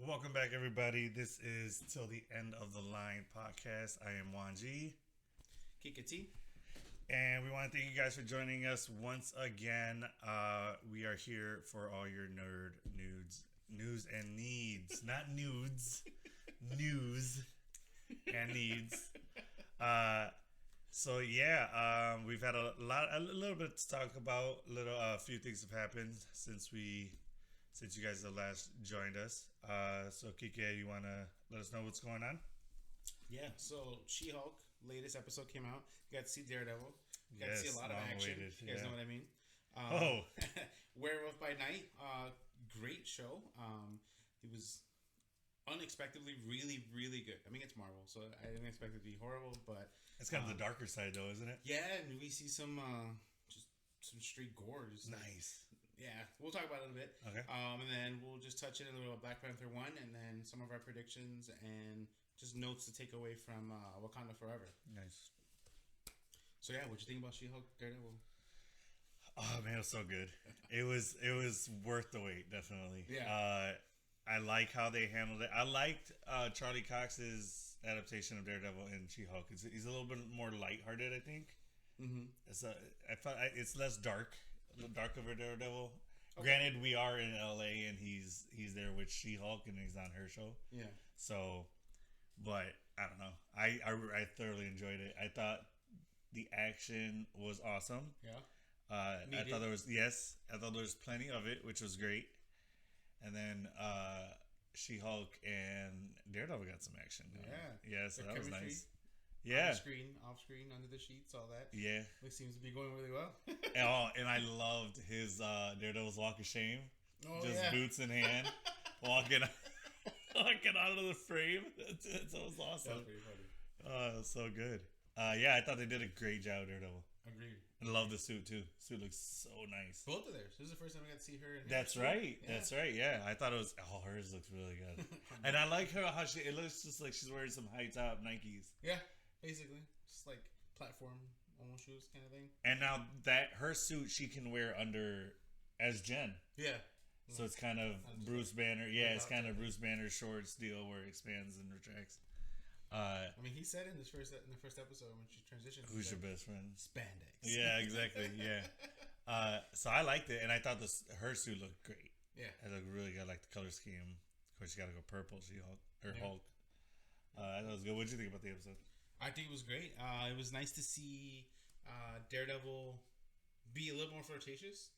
Welcome back, everybody. This is Till the End of the Line podcast. I am Wanji, Kikati. and we want to thank you guys for joining us once again. We are here for all your nerd news and needs, not nudes, news and needs. We've had a little bit to talk about. A few things have happened since you guys have last joined us. So Kike, you want to let us know what's going on? Yeah, so She-Hulk, latest episode came out. You got to see Daredevil. You got Yes, to see a lot of action. long-awaited, You guys yeah. know what I mean? Oh. Werewolf by Night, great show. It was unexpectedly really, really good. I mean, it's Marvel, so I didn't expect it to be horrible, but... It's kind of the darker side, though, isn't it? Yeah, and we see some straight gore. Nice. Yeah, we'll talk about it in a bit. Okay. And then we'll just touch in a little about Black Panther 1 and then some of our predictions and just notes to take away from Wakanda Forever. Nice. So yeah, what'd you think about She-Hulk Daredevil? Oh man, it was so good. It was worth the wait, definitely. Yeah. I like how they handled it. I liked Charlie Cox's adaptation of Daredevil and She-Hulk. He's a little bit more lighthearted, I think. Mm-hmm. It's less dark of a Daredevil. Okay. Granted, we are in LA and he's there with She-Hulk and he's on her show. Yeah. So, but I don't know. I thoroughly enjoyed it. I thought the action was awesome. Yeah. I thought there was plenty of it, which was great. And then She-Hulk and Daredevil got some action. Yeah, so that was nice. Yeah. Off screen, under the sheets, all that. Yeah. It seems to be going really well. And I loved his Daredevil's walk of shame. Boots in hand, walking out of the frame. That was awesome. That's pretty funny. It was so good. I thought they did a great job, Daredevil. Agreed. I love the suit too. Suit looks so nice. Both of theirs. This is the first time I got to see her. That's right. Yeah. That's right. Yeah, I thought it was. Oh, hers looks really good. And I like her how it looks just like she's wearing some high top Nikes. Yeah, basically, just like platform almost shoes kind of thing. And now that her suit she can wear under as Jen. Yeah. So it's kind of Bruce Banner. Yeah, it's kind of Bruce Banner shorts deal where it expands and retracts. I mean, he said in the first episode when she transitioned. Who's your best friend? Spandex. Yeah, exactly. Yeah. So I liked it, and I thought her suit looked great. Yeah, it looked really good. I like the color scheme. Of course, you got to go purple. Hulk. I thought it was good. What did you think about the episode? I think it was great. It was nice to see Daredevil be a little more flirtatious.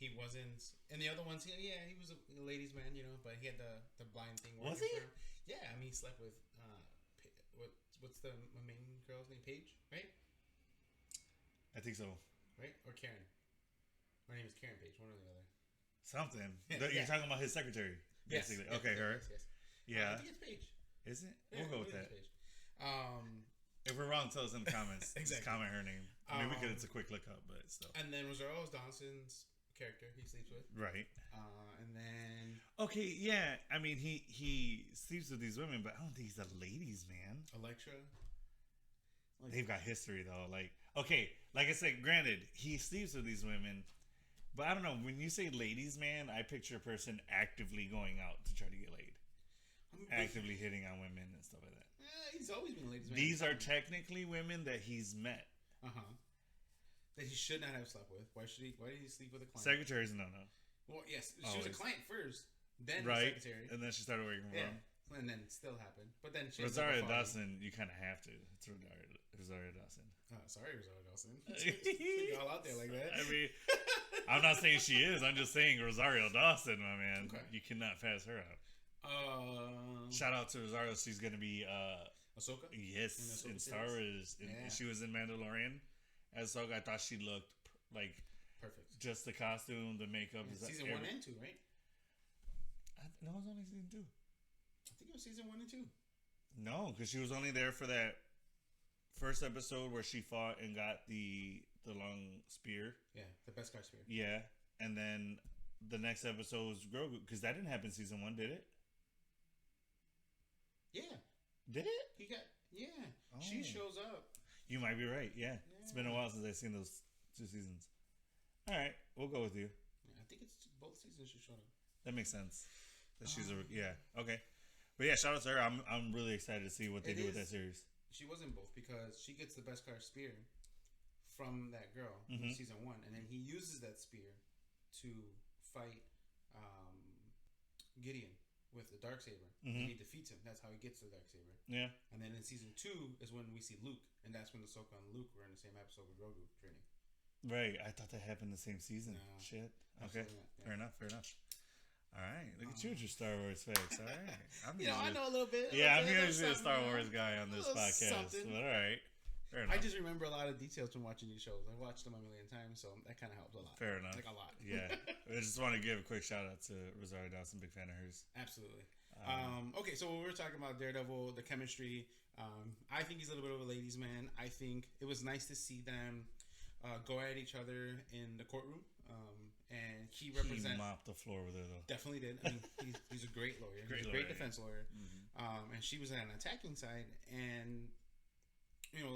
He wasn't, and the other ones, he was a ladies' man, but he had the blind thing. Was he? For him. Yeah, I mean, he slept with what's the main girl's name? Paige, right? I think so. Right, or Karen? Her name is Karen Page. One or the other. Something. You're talking about his secretary, basically. Yes. Okay, her. Yes. Yeah. I think it's Paige. Is it? Yeah, we'll go with that. Paige. If we're wrong, tell us in the comments. Exactly. Just comment her name. I mean, we could. It's a quick look up, but still. And then Rosario Dawson's character he sleeps with. Right. And then. Okay, yeah. I mean, he sleeps with these women, but I don't think he's a ladies' man. Elektra. They've got history though. Like, okay, like I said, granted, he sleeps with these women, but I don't know. When you say ladies' man, I picture a person actively going out to try to get laid. Actively hitting on women and stuff like that. He's always been a ladies' man. These are technically women that he's met. That he should not have slept with. Why did he sleep with a client? Secretaries, no. Well, yes, she was a client first, then the secretary, and then she started working for him. And then it still happened. But then she Rosario Dawson, you kind of have to. It's Rosario Dawson. Sorry, Rosario Dawson. You're all out there like that. I mean, I'm not saying she is. I'm just saying Rosario Dawson, my man. Okay. You cannot pass her out. Shout out to Rosario. She's going to be... Ahsoka? Yes, in Star Wars. She was in Mandalorian as Ahsoka. I thought she looked like... Perfect. Just the costume, the makeup. Yeah, season 1 and 2, right? No, it was only season 2. I think it was season 1 and 2. No, because she was only there for that first episode where she fought and got the long spear. Yeah, the Beskar spear. Yeah, and then the next episode was Grogu, because that didn't happen in season 1, did it? Yeah. Did it? He got She shows up. You might be right. Yeah, it's been a while since I've seen those 2 seasons. All right, we'll go with you. Yeah, I think it's both seasons she showed up. That makes sense. That she's okay. But yeah, shout out to her. I'm really excited to see what they do with that series. She was in both because she gets the Beskar spear from that girl in season 1, and then he uses that spear to fight Gideon with the Darksaber. And he defeats him. That's how he gets the Darksaber. Yeah. And then in season 2 is when we see Luke, and that's when Ahsoka and Luke were in the same episode with Grogu training. Right. I thought that happened the same season. No, Shit. Okay. Yeah. Fair enough. All right, look at you with your Star Wars facts. All right, I know a little bit. Yeah, I'm usually a Star Wars guy on this podcast. But all right, fair enough. I just remember a lot of details from watching these shows. I watched them a million times, so that kind of helps a lot. Fair enough, like a lot. Yeah, I just want to give a quick shout out to Rosario Dawson, big fan of hers. Absolutely. Okay, so when we were talking about Daredevil, the chemistry, I think he's a little bit of a ladies' man. I think it was nice to see them go at each other in the courtroom. And he mopped the floor with her though. Definitely did. I mean, he's a great lawyer. Great defense lawyer. And she was on an attacking side, and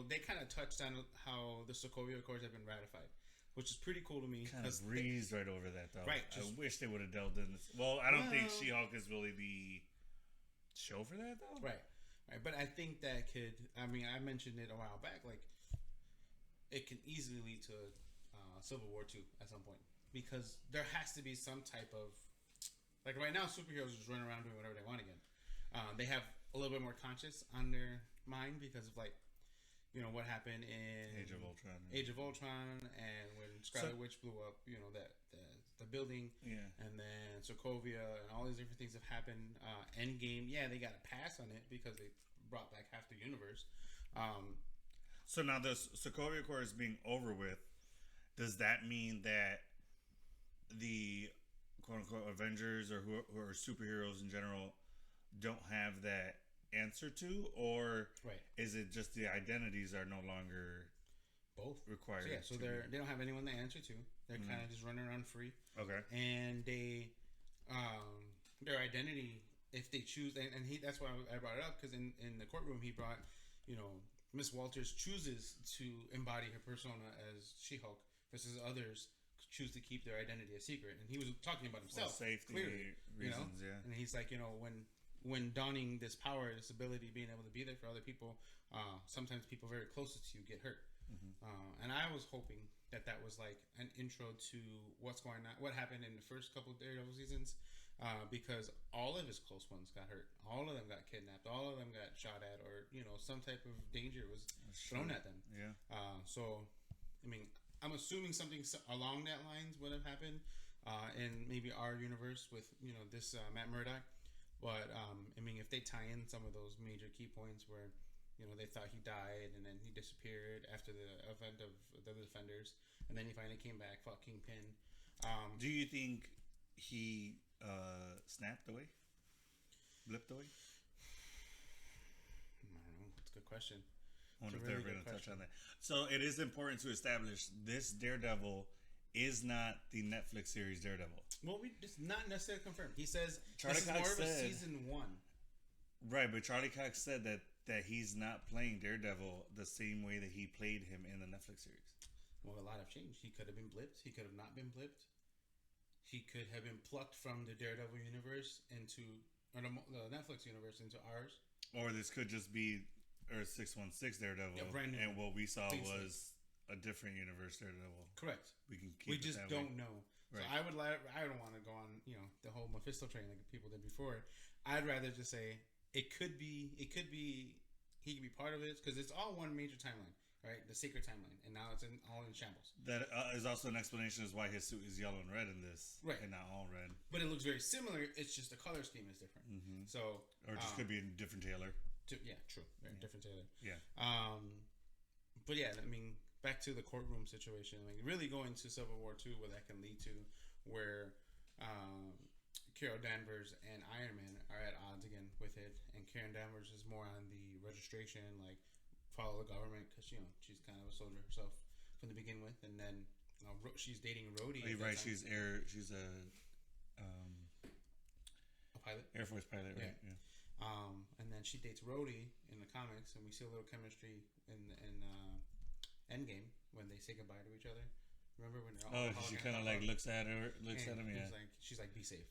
they kind of touched on how the Sokovia Accords have been ratified, which is pretty cool to me. Kind of breezed right over that though. Right. I wish they would have delved in this. Well, I don't think She-Hulk is really the show for that though. Right. But I think that could. I mean, I mentioned it a while back. Like, it can easily lead to Civil War 2 at some point. Because there has to be some type of, like right now, superheroes just run around doing whatever they want again. They have a little bit more conscious on their mind because of what happened in Age of Ultron, and when Scarlet Witch blew up, that the building, and then Sokovia, and all these different things have happened. Endgame, they got a pass on it because they brought back half the universe. So now the Sokovia Accords being over with, does that mean that the quote-unquote Avengers or who are superheroes in general don't have that answer to, or is it just the identities are no longer both required? So they don't have anyone to answer to. They're kind of just running around free. Okay. And they their identity, if they choose, and that's why I brought it up, because in the courtroom he brought, Miss Walters chooses to embody her persona as She-Hulk versus others choose to keep their identity a secret, and he was talking about himself, safety clearly, reasons, And he's like, when donning this power, this ability, being able to be there for other people, sometimes people very closest to you get hurt. And I was hoping that was like an intro to what happened in the first couple of Daredevil seasons, because all of his close ones got hurt, all of them got kidnapped, all of them got shot at, or some type of danger was thrown at them. So I mean, I'm assuming something along that lines would have happened in maybe our universe with this Matt Murdock. But I mean, if they tie in some of those major key points where they thought he died and then he disappeared after the event of the Defenders, and then he finally came back, fought Kingpin. Do you think he snapped away, blipped away? I don't know. That's a good question. I wonder if they're going to touch on that. So it is important to establish this Daredevil is not the Netflix series Daredevil. Well, it's not necessarily confirmed. He says Charlie this is more of a season 1. Right, but Charlie Cox said that he's not playing Daredevil the same way that he played him in the Netflix series. Well, a lot have changed. He could have been blipped. He could have not been blipped. He could have been plucked from the Daredevil universe or the Netflix universe into ours. Or this could just be Earth 616 Daredevil, and what we saw was a different universe Daredevil. Correct. We just don't know. Right. So I don't want to go on the whole Mephisto train like people did before. I'd rather just say he could be part of it, because it's all one major timeline, right? The secret timeline, and now it's all in shambles. That is also an explanation as why his suit is yellow and red in this, right? And not all red. But it looks very similar. It's just the color scheme is different. So, or it just could be a different tailor. True. Very different tailor. Yeah. But yeah, I mean, back to the courtroom situation. Like, really going to Civil War 2, where that can lead to, where Carol Danvers and Iron Man are at odds again with it, and Karen Danvers is more on the registration, like follow the government, because she's kind of a soldier herself from the begin with, and then she's dating Rhodey. Oh, you're right. She's a pilot, Air Force pilot, right? Yeah. And then she dates Rhodey in the comics, and we see a little chemistry in Endgame when they say goodbye to each other. Remember when they're all she kind of like looks at him, yeah. She's like, be safe.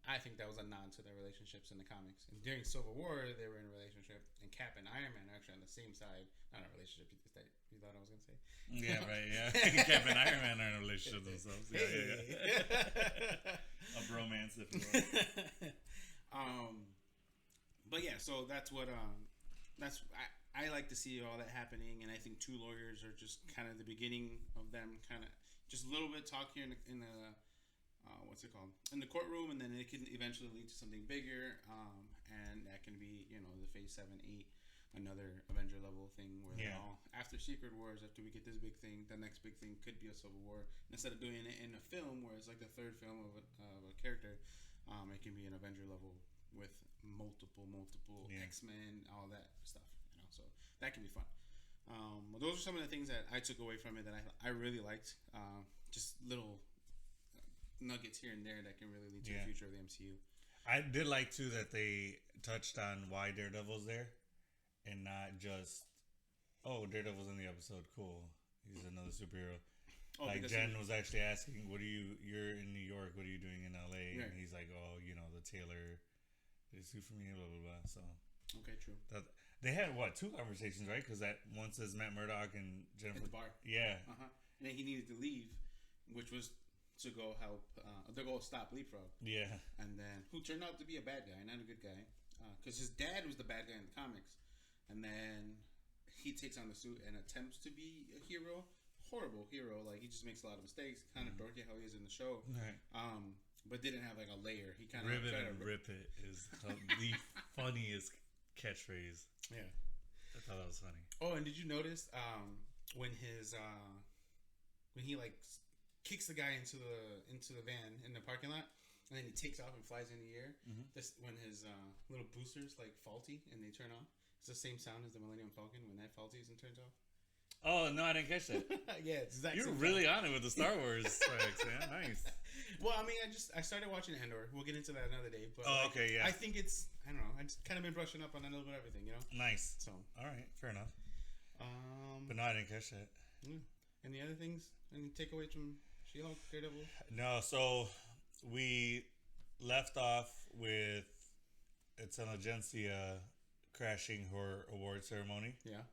I think that was a nod to their relationships in the comics. And during Civil War, they were in a relationship, and Cap and Iron Man are actually on the same side. Not a relationship. Is that you thought I was gonna say? Yeah, right. Yeah, Cap and Iron Man are in a relationship themselves. Yeah, yeah. A bromance, if you will. But yeah, so that's what I like to see all that happening, and I think Two Lawyers are just kind of the beginning of them, kind of just a little bit talk here in the what's it called, in the courtroom, and then it can eventually lead to something bigger, and that can be the Phase 7, 8, another Avenger level thing where they're all after Secret Wars, after we get this big thing, the next big thing could be a Civil War. And instead of doing it in a film where it's like the third film of a character, it can be an Avenger level with multiple X-Men, all that stuff. So that can be fun. Those are some of the things that I took away from it that I really liked. Just little nuggets here and there that can really lead to the future of the MCU. I did like too that they touched on why Daredevil's there, and not just Daredevil's in the episode. Cool, he's another superhero. Like Jen was actually asking, you're in New York, what are you doing in LA? Right. And he's like, the tailor did a suit for me, blah blah blah. So okay, true. They had two conversations, right? Because that one says Matt Murdock and Jennifer at the bar. Yeah. And then he needed to leave, which was to go help. To go stop Leapfrog. Yeah. And then who turned out to be a bad guy, not a good guy, because his dad was the bad guy in the comics, and then he takes on the suit and attempts to be a hero. Horrible hero. Like, he just makes a lot of mistakes. Kind of dorky how he is in the show. Right. But didn't have like a layer. He kind of Ribbit and rip it is the funniest catchphrase. Yeah. I thought that was funny. Oh, and did you notice when he like kicks the guy into the van in the parking lot, and then he takes off and flies in the air? Mm-hmm. This when his little boosters like faulty and they turn off. It's the same sound as the Millennium Falcon when that faulties and turns off. Oh no, I didn't catch that. Yeah, it's exactly. You're really on it with the Star Wars facts, man. Nice. Well, I mean, I started watching Andor. We'll get into that another day. But okay, yeah. I think I don't know. I just kind of been brushing up on a little bit of everything, Nice. So, all right, fair enough. But no, I didn't catch that. Yeah. Any other things? Any takeaways from She-Hulk, Daredevil? No. So we left off with Intelligentsia crashing her award ceremony. Yeah.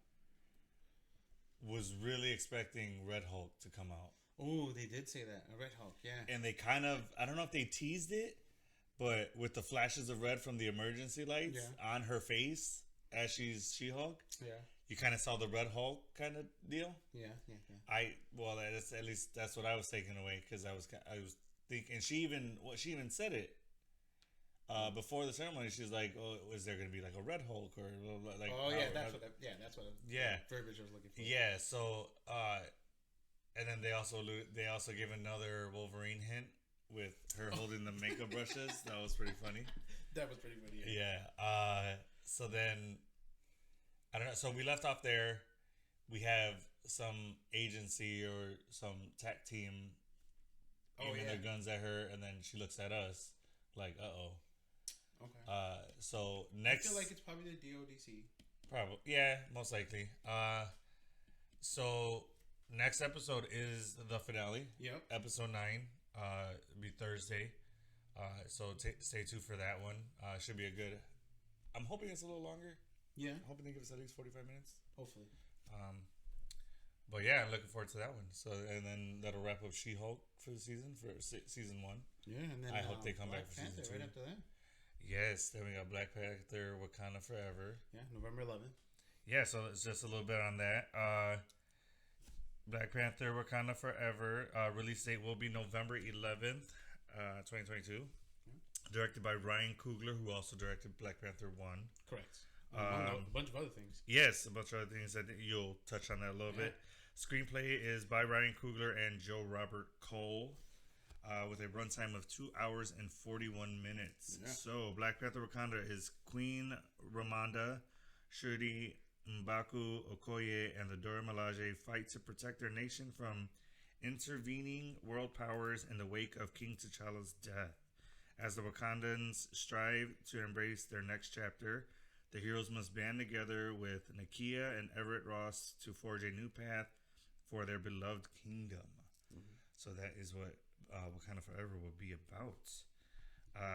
Was really expecting Red Hulk to come out. Oh, they did say that. A Red Hulk, yeah. And they kind of, I don't know if they teased it, but with the flashes of red from the emergency lights on her face as she's She-Hulk, you kind of saw the Red Hulk kind of deal. Yeah. That's at least that's what I was taking away, because I was thinking, she even said it before the ceremony. She's like, "Oh, is there going to be like a Red Hulk or like?" Oh yeah, that's what verbiage I was looking for. Yeah. So, and then they also give another Wolverine hint with her holding the makeup brushes. That was pretty funny. That was pretty funny. Yeah. So then, I don't know. So we left off there. We have some agency or some tech team aiming their guns at her, and then she looks at us like, "Uh-oh." Okay. So next, I feel like it's probably the DODC. Probably, yeah, most likely. So next episode is the finale. Yep. Episode 9. It'll be Thursday. So stay tuned for that one. Should be a good. I'm hoping it's a little longer. Yeah. I'm hoping they give us at least 45 minutes. Hopefully. But yeah, I'm looking forward to that one. So, and then that'll wrap up She-Hulk for the season, for season 1. Yeah, and then I hope they come Black back for Panther season 2. right after that. Yes, then we got Black Panther Wakanda Forever. Yeah, November 11th. Yeah, so it's just a little bit on that. Black Panther Wakanda Forever. Release date will be November 11th, 2022. Directed by Ryan Coogler, who also directed Black Panther 1. Correct. A bunch of other things. Yes, a bunch of other things. That you'll touch on that a little bit. Screenplay is by Ryan Coogler and Joe Robert Cole, with a runtime of 2 hours and 41 minutes. Yeah. So, Black Panther Wakanda is Queen Ramonda, Shuri M'Baku Okoye, and the Dora Milaje fight to protect their nation from intervening world powers in the wake of King T'Challa's death. As the Wakandans strive to embrace their next chapter, the heroes must band together with Nakia and Everett Ross to forge a new path for their beloved kingdom. Mm-hmm. So that is what Wakanda Forever will be about.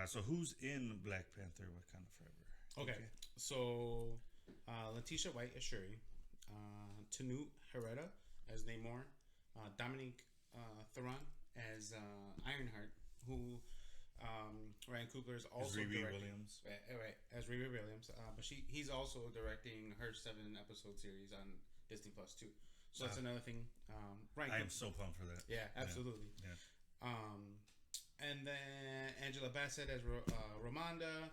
So who's in Black Panther Wakanda Forever? Okay. So Letitia White as Shuri, Tanu Herrera as Neymar, Dominique Theron as Ironheart, who Ryan Coogler is also Riri directing. Williams. Right, as Riri Williams. But he's also directing her 7-episode series on Disney Plus too. So that's another thing. I am so pumped for that. Yeah, absolutely. Yeah. And then Angela Bassett as Ramonda,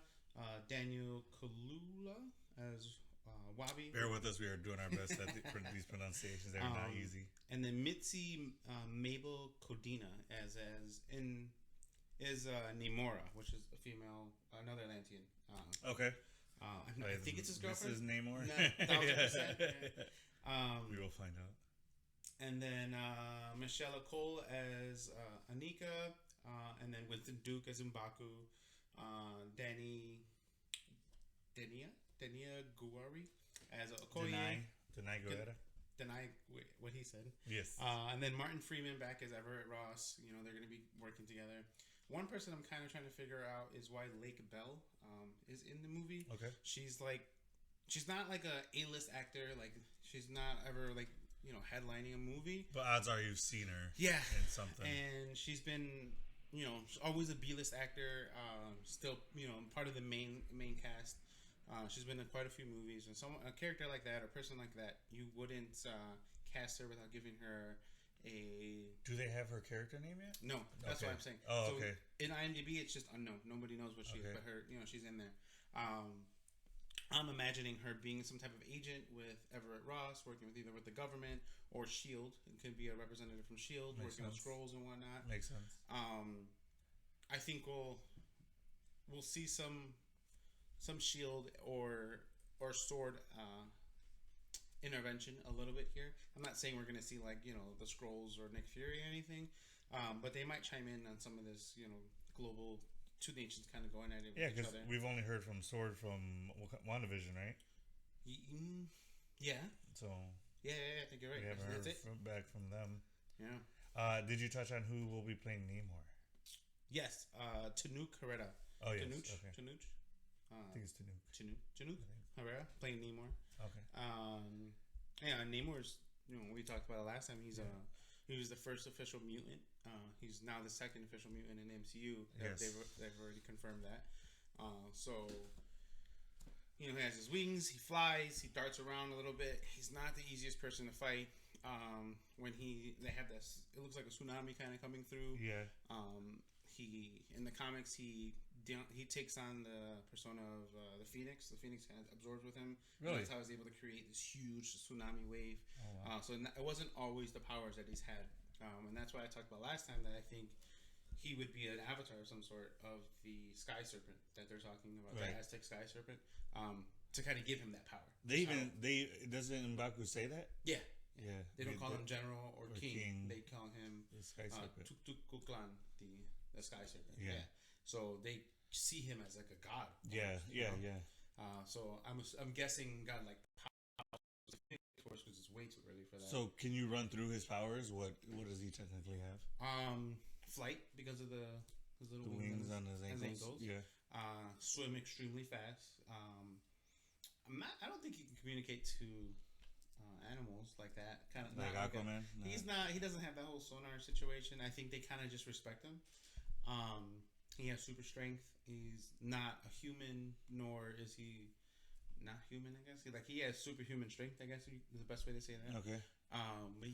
Daniel Kaluuya as Wabi. Bear with us. We are doing our best at for these pronunciations. They're not easy. And then Mitzi Mabel Codina as Namora, which is a female, another Atlantean. Okay. I think it's his girlfriend. Mrs. Namor. No, 1,000%. Yeah. We will find out. And then Michelle Cole as Anika, and then Winston Duke as M'Baku, Denia Guari as Okoye. Denai Guerra. What he said. Yes. And then Martin Freeman back as Everett Ross. You know, they're going to be working together. One person I'm kind of trying to figure out is why Lake Bell is in the movie. Okay. She's not like a A-list actor. Like, she's not ever like, you know, headlining a movie. But odds are you've seen her. Yeah. In something. And she's been, you know, always a B-list actor. Still, you know, part of the main cast. She's been in quite a few movies, and a character like that, or a person like that, you wouldn't cast her without giving her a. Do they have her character name yet? No, that's what I'm saying. Oh, so okay. In IMDb, it's just unknown. Nobody knows what she is, but her, you know, she's in there. I'm imagining her being some type of agent with Everett Ross, working with either with the government or Shield. It could be a representative from Shield, working on scrolls and whatnot. Makes sense. I think we'll see some Shield or sword intervention a little bit here. I'm not saying we're going to see, like, you know, the Skrulls or Nick Fury or anything, but they might chime in on some of this, you know, global two nations kind of going at it with each other. We've only heard from Sword from WandaVision, right? Yeah. So yeah, I think you're right. We haven't heard back from them. Yeah. Did you touch on who will be playing Namor? Yes. Tanook Herrera. Oh, yes. Tanuch? Okay. Tanuch? I think it's Tanook Herrera playing Namor. Okay. Yeah, Namor's, you know, we talked about it last time. He was the first official mutant. He's now the second official mutant in the MCU. Yes. They've already confirmed that. So, you know, he has his wings. He flies. He darts around a little bit. He's not the easiest person to fight. When they have this, it looks like a tsunami kind of coming through. Yeah. He in the comics he takes on the persona of the Phoenix. The Phoenix kind of absorbs with him. Really? That's how he's able to create this huge tsunami wave. Oh, wow. So it wasn't always the powers that he's had, and that's why I talked about last time that I think he would be an avatar of some sort of the Sky Serpent that they're talking about, right. The Aztec Sky Serpent, to kind of give him that power. Doesn't M'Baku say that? Yeah. Yeah. They don't call him General or King. They call him the Sky Serpent. Tuktukuklan, the Sky Serpent. Yeah. So they see him as like a god. Yeah. So I'm guessing God like powers because it's way too early for that. So can you run through his powers? What does he technically have? Flight because of his little wings on his ankles. Yeah. Swim extremely fast. I don't think he can communicate to animals like that. Kind of like Aquaman. No. He doesn't have that whole sonar situation. I think they kind of just respect him. He has super strength. He's not a human, nor is he not human. I guess he has superhuman strength. I guess is the best way to say that. Okay. But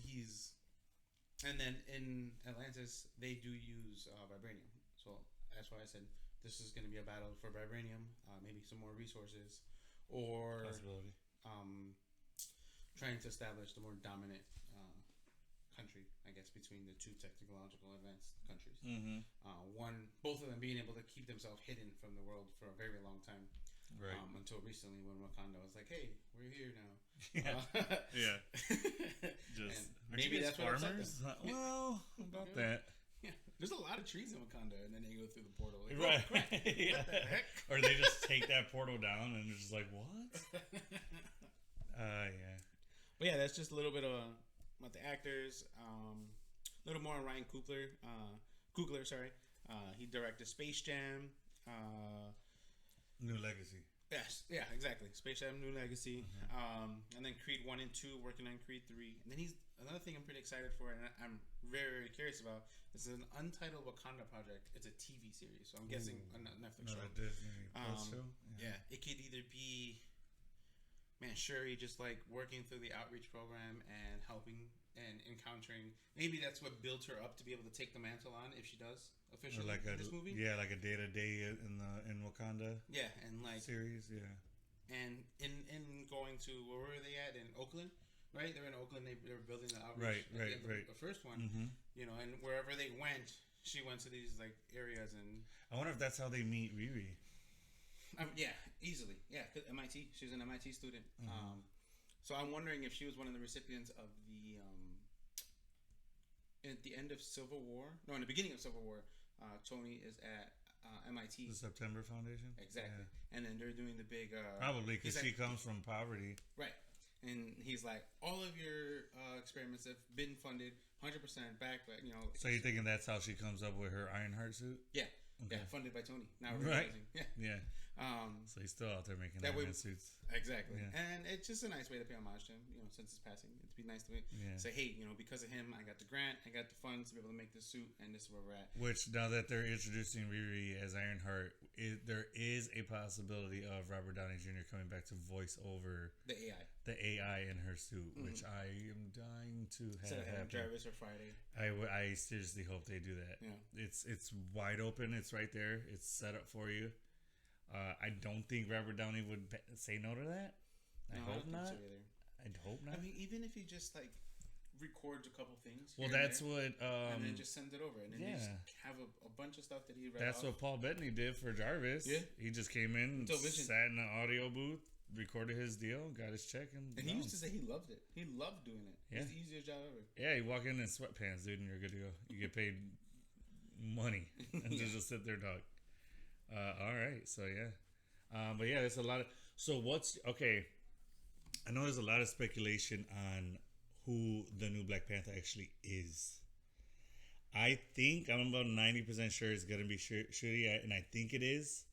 and then in Atlantis they do use vibranium. So that's why I said this is going to be a battle for vibranium. Maybe some more resources, or possibility. Trying to establish the more dominant country, I guess, between the two technological advanced countries. Mm-hmm. Both of them being able to keep themselves hidden from the world for a very long time, right? Until recently, when Wakanda was like, "Hey, we're here now." Yeah. Just maybe that's farmers. Well, about that. Yeah, there's a lot of trees in Wakanda, and then they go through the portal. Like, right. Oh, crap. Yeah. What the heck? Or they just take that portal down and they're just like, what? Yeah. But yeah, that's just a little bit about the actors. A little more on Ryan Coogler. He directed Space Jam. New Legacy. Yes, yeah, exactly. Space Jam: New Legacy, and then Creed 1 and 2, working on Creed 3, and then he's another thing I'm pretty excited for, and I'm very very curious about. This is an Untitled Wakanda project. It's a TV series, so I'm guessing a Netflix show. Disney Plus show. Yeah, it could either be, man, Shuri just like working through the outreach program and helping and encountering. Maybe that's what builds her up to be able to take the mantle on if she does officially like in this movie. Yeah, like a day to day in Wakanda. Yeah, and like series. Yeah, and in going to where were they at in Oakland? Right, they're in Oakland. They were building the outreach. Right. The first one, you know, and wherever they went, she went to these like areas, and I wonder if that's how they meet Riri. Yeah, easily. Yeah, 'cause MIT. She's an MIT student. So I'm wondering if she was one of the recipients of the at the end of Civil War. No, in the beginning of Civil War, Tony is at MIT. The September Foundation. Exactly, and then they're doing the big. Probably because she comes from poverty. Right. And he's like, all of your experiments have been funded 100% back, but you know. So you're thinking that's how she comes up with her Ironheart suit? Yeah, okay. Yeah, funded by Tony. Now we're realizing, yeah. So he's still out there making Iron suits. Exactly, and it's just a nice way to pay homage to him. You know, since his passing, it'd be nice to say, hey, you know, because of him, I got the grant, I got the funds to be able to make this suit, and this is where we're at. Which now that they're introducing Riri as Ironheart, there is a possibility of Robert Downey Jr. coming back to voice over the AI in her suit, which I am dying to have happen. Jarvis or Friday. I seriously hope they do that. Yeah, it's wide open. It's right there. It's set up for you. I don't think Robert Downey would say no to that. I hope not. I hope not. I mean, even if he just like records a couple things. Well, that's what. And then just sends it over, and then you just have a bunch of stuff that he read. That's what Paul Bettany did for Jarvis. Yeah, he just came in, sat in the audio booth, recorded his deal, got his check, and he used to say he loved it. He loved doing it. Yeah. It's the easiest job ever. Yeah, you walk in sweatpants, dude, and you're good to go. You get paid money and just sit there, dog. All right, so yeah, but yeah, there's a lot of. So what's okay? I know there's a lot of speculation on who the new Black Panther actually is. I think I'm about 90% sure it's gonna be Shuri, and I think it is.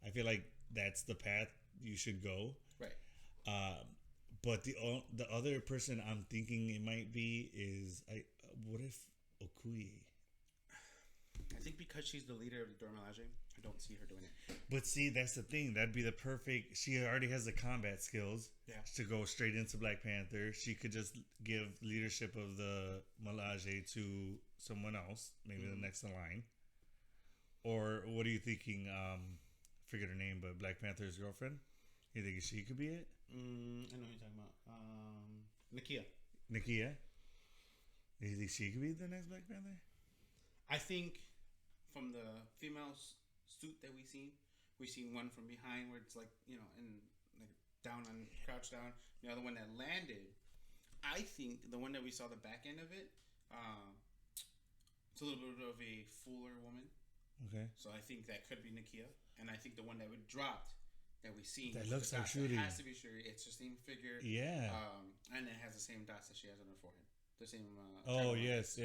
I feel like that's the path you should go. Right. But the other person I'm thinking it might be is what if Okoye? I think because she's the leader of the Dora Milaje, I don't see her doing it. But see, that's the thing. That'd be the perfect. She already has the combat skills. Yeah. To go straight into Black Panther, she could just give leadership of the Milaje to someone else, maybe the next in line. Or what are you thinking? Forget her name, but Black Panther's girlfriend. You think she could be it? I know who you're talking about. Nakia. Do you think she could be the next Black Panther? I think from the female suit that we've seen one from behind where it's like, you know, and like down on crouched down. The other one that landed, I think the one that we saw the back end of it, it's a little bit of a fuller woman. Okay. So I think that could be Nakia, and I think the one that would dropped that we seen that looks like Shuri. It has to be Shuri. It's the same figure. Yeah. And it has the same dots that she has on her forehead. The same. Yes.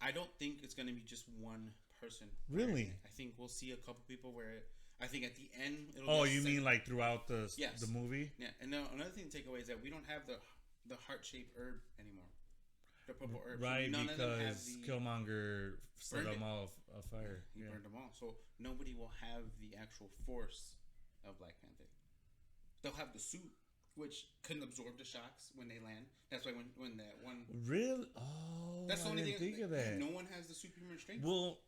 I don't think it's going to be just one person. Really? I think we'll see a couple people where I think at the end it'll. Oh, you mean like throughout the movie? Yeah, and another thing to take away is that we don't have the heart-shaped herb anymore. The purple herb. Right, so because Killmonger set them all afire. He burned them all. So nobody will have the actual force of Black Panther. They'll have the suit, which couldn't absorb the shocks when they land. That's why when that one. Really? Oh, that's the only thing. Think of that. No one has the superhuman strength. Well,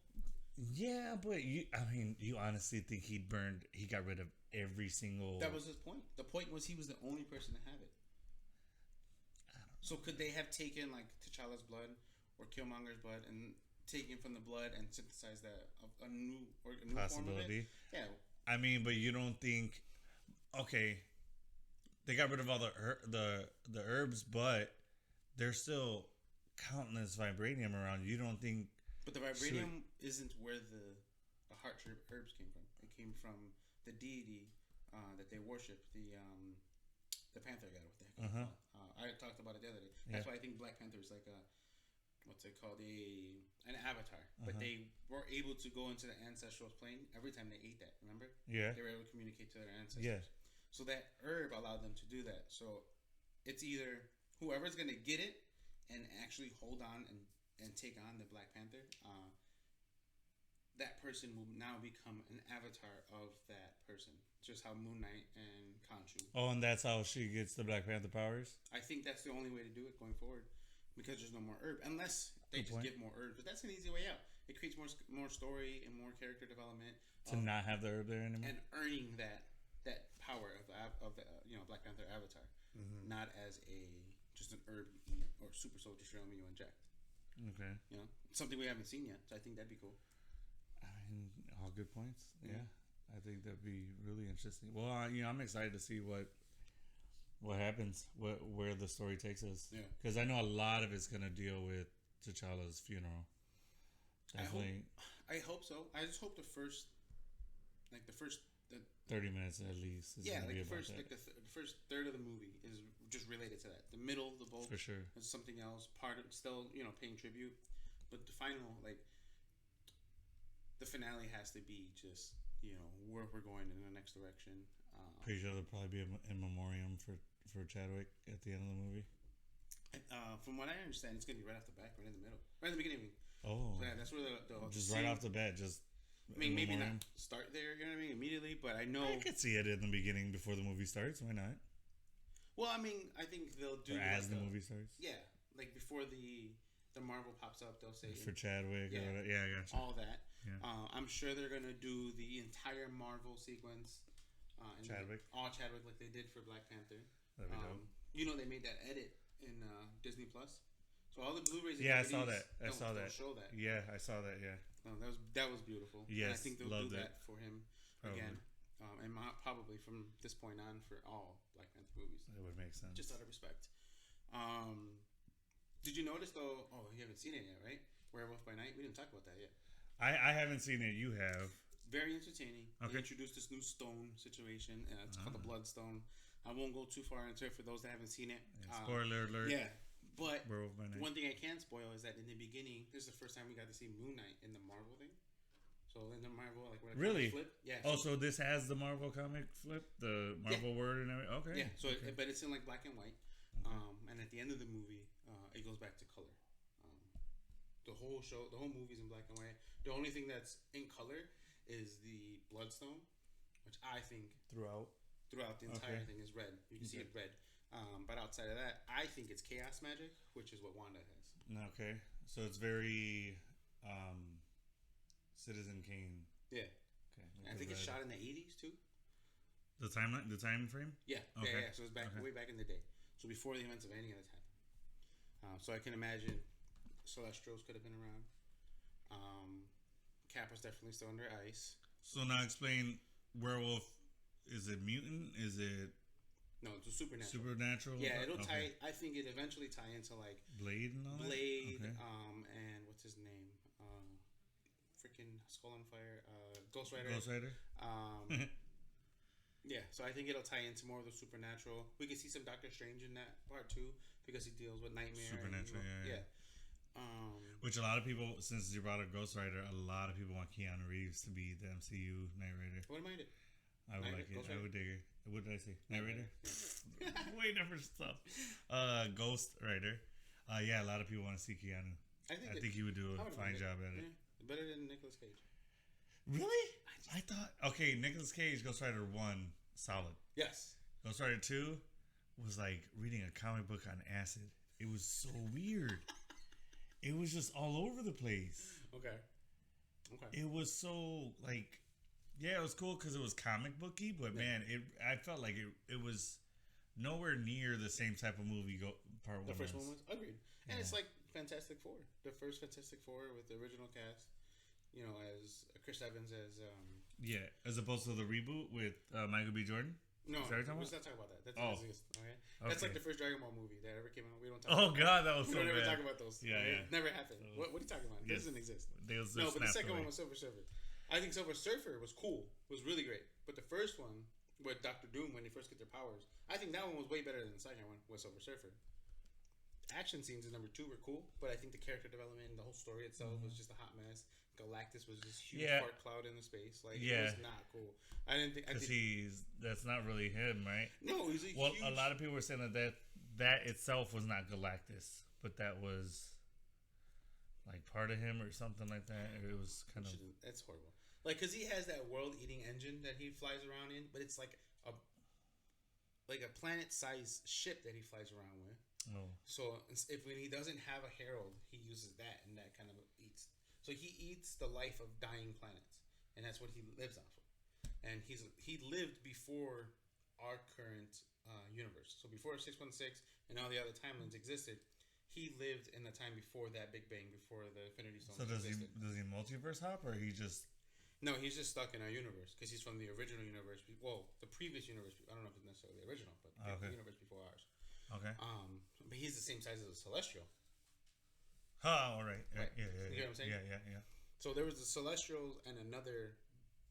yeah, but you honestly think he got rid of every single. That was his point. The point was he was the only person to have it. So could they have taken like T'Challa's blood or Killmonger's blood and taken from the blood and synthesized a new possibility? Form of it? Yeah. I mean, but you don't think? Okay. They got rid of all the herbs, but there's still countless vibranium around. You don't think? But the vibranium isn't where the heart-shaped herbs came from. It came from the deity that they worship, the Panther God. What the heck? I talked about it the other day. That's why I think Black Panther is like what's it called? an avatar, but they were able to go into the ancestral plane every time they ate that. Remember? Yeah. They were able to communicate to their ancestors. Yeah. So that herb allowed them to do that. So it's either whoever's gonna get it and actually hold on and take on the Black Panther. That person will now become an avatar of that person, just how Moon Knight and Khonshu. Oh, and that's how she gets the Black Panther powers? I think that's the only way to do it going forward, because there's no more herb, unless they just give more herb. But that's an easy way out. It creates more story and more character development to not have the herb there anymore, and earning that power of the Black Panther avatar, not as just an herb you eat or super soldier serum you inject. Okay, something we haven't seen yet, so I think that'd be cool. I mean, all good points. Yeah. I think that'd be really interesting. Well, I'm excited to see what happens, where the story takes us. Yeah. Because I know a lot of it's gonna deal with T'Challa's funeral. Definitely. I hope so. I just hope the first 30 minutes at least. Is like the first the first third of the movie is just related to that. The middle, the bulk, for sure, is something else. Part of still paying tribute, but the final the finale has to be just where we're going in the next direction. Pretty sure there'll probably be a memoriam for Chadwick at the end of the movie. From what I understand, it's gonna be right off the back, right in the middle, right in the beginning. Oh, so yeah, that's where the just right off the bat, just. I mean, maybe not start there, you know what I mean, immediately, but I know I could see it in the beginning before the movie starts. Why not? Well, I mean, I think they'll do as the movie starts. Yeah, like before the Marvel pops up, they'll say for Chadwick. Yeah, or whatever. Yeah, I gotcha. All that. Yeah. I'm sure they're gonna do the entire Marvel sequence. Chadwick. All Chadwick, like they did for Black Panther. That'd be dope. They made that edit in Disney Plus. So all the Blu-rays. Yeah, I saw that. I saw that. Show that. Yeah, I saw that. Yeah. No, that was beautiful. Yes, and I think they'll do that for him again, and probably from this point on for all Black Panther movies. That would make sense. Just out of respect. Did you notice though? Oh, you haven't seen it yet, right? Werewolf by Night. We didn't talk about that yet. I haven't seen it. You have. Very entertaining. Okay. They introduced this new stone situation. It's called the Bloodstone. I won't go too far into it for those that haven't seen it. Spoiler alert. Yeah. But Werewolf by Night. One thing I can spoil is that in the beginning, this is the first time we got to see Moon Knight in the Marvel thing. So in the Marvel, where the really? Flip, yeah. So this has the Marvel comic flip, the Marvel word and everything. Okay. Yeah. So, but it's in black and white. Okay. And at the end of the movie, it goes back to color. The whole movie's in black and white. The only thing that's in color is the Bloodstone, which I think throughout the entire thing is red. You can see it red. But outside of that, I think it's chaos magic, which is what Wanda has. Okay, so it's very Citizen Kane. Yeah. Okay. I think it's shot in the 80s too. The time frame. Yeah. Okay. Yeah. So it's way back in the day. So before the events of any of this happened. So I can imagine Celestials could have been around. Cap was definitely still under ice. So now explain werewolf. Is it mutant? Is it? No, it's a supernatural. Supernatural. Yeah, it'll tie. I think it eventually tie into Blade and all that. Blade. Okay. And what's his name? Freaking Skull on Fire. Ghost Rider. Yeah, so I think it'll tie into more of the supernatural. We can see some Doctor Strange in that part too, because he deals with nightmare. Supernatural. Yeah. Which a lot of people, since you brought up Ghost Rider, a lot of people want Keanu Reeves to be the MCU Knight Rider. Wouldn't mind it. I would like it. I would dig it. What did I say? Knight Rider? Yeah. Way different stuff. Ghost Rider. Yeah, a lot of people want to see Keanu. I think he would do a fine job at it. Yeah. Better than Nicolas Cage. Really? I thought... Okay, Nicolas Cage, Ghost Rider 1, solid. Yes. Ghost Rider 2 was like reading a comic book on acid. It was so weird. It was just all over the place. Okay. It was so yeah, it was cool because it was comic booky, but man, I felt like it was nowhere near the same type of movie. Part 1. The first one was agreed, and it's like Fantastic Four, the first Fantastic Four with the original cast. As Chris Evans as as opposed to the reboot with Michael B. Jordan. No, let's not talk about that. That doesn't exist. Okay? That's like the first Dragon Ball movie that ever came out. We don't talk. Oh God, that was so bad. We don't ever talk about those. Yeah, right? Never happened. What are you talking about? Yes. It doesn't exist. No, but the second one was Silver Surfer. I think Silver Surfer was cool. Was really great. But the first one with Doctor Doom when they first get their powers, I think that one was way better than the second one with Silver Surfer. action scenes in number 2 were cool, but I think the character development and the whole story itself was just a hot mess. Galactus was this huge fart cloud in the space. Like, it was not cool. I didn't think... Because that's not really him, right? No, he's a huge... a lot of people were saying that itself was not Galactus, but that was like part of him or something like that. It was kind of... That's horrible. Like, because he has that world-eating engine that he flies around in, but it's like a planet-sized ship that he flies around with. Oh. So when he doesn't have a herald, he uses that, and that kind of eats... So he eats the life of dying planets, and that's what he lives off of. And he lived before our current universe. So before 616 and all the other timelines existed, he lived in the time before that Big Bang, before the Infinity Stones existed. Does he multiverse hop, or he just... No, he's just stuck in our universe because he's from the original universe. Well, the previous universe. I don't know if it's necessarily the original, but the universe before ours. Okay. But he's the same size as a Celestial. Oh, all right. Right. Yeah. You know what I'm saying? Yeah. So there was the Celestials and another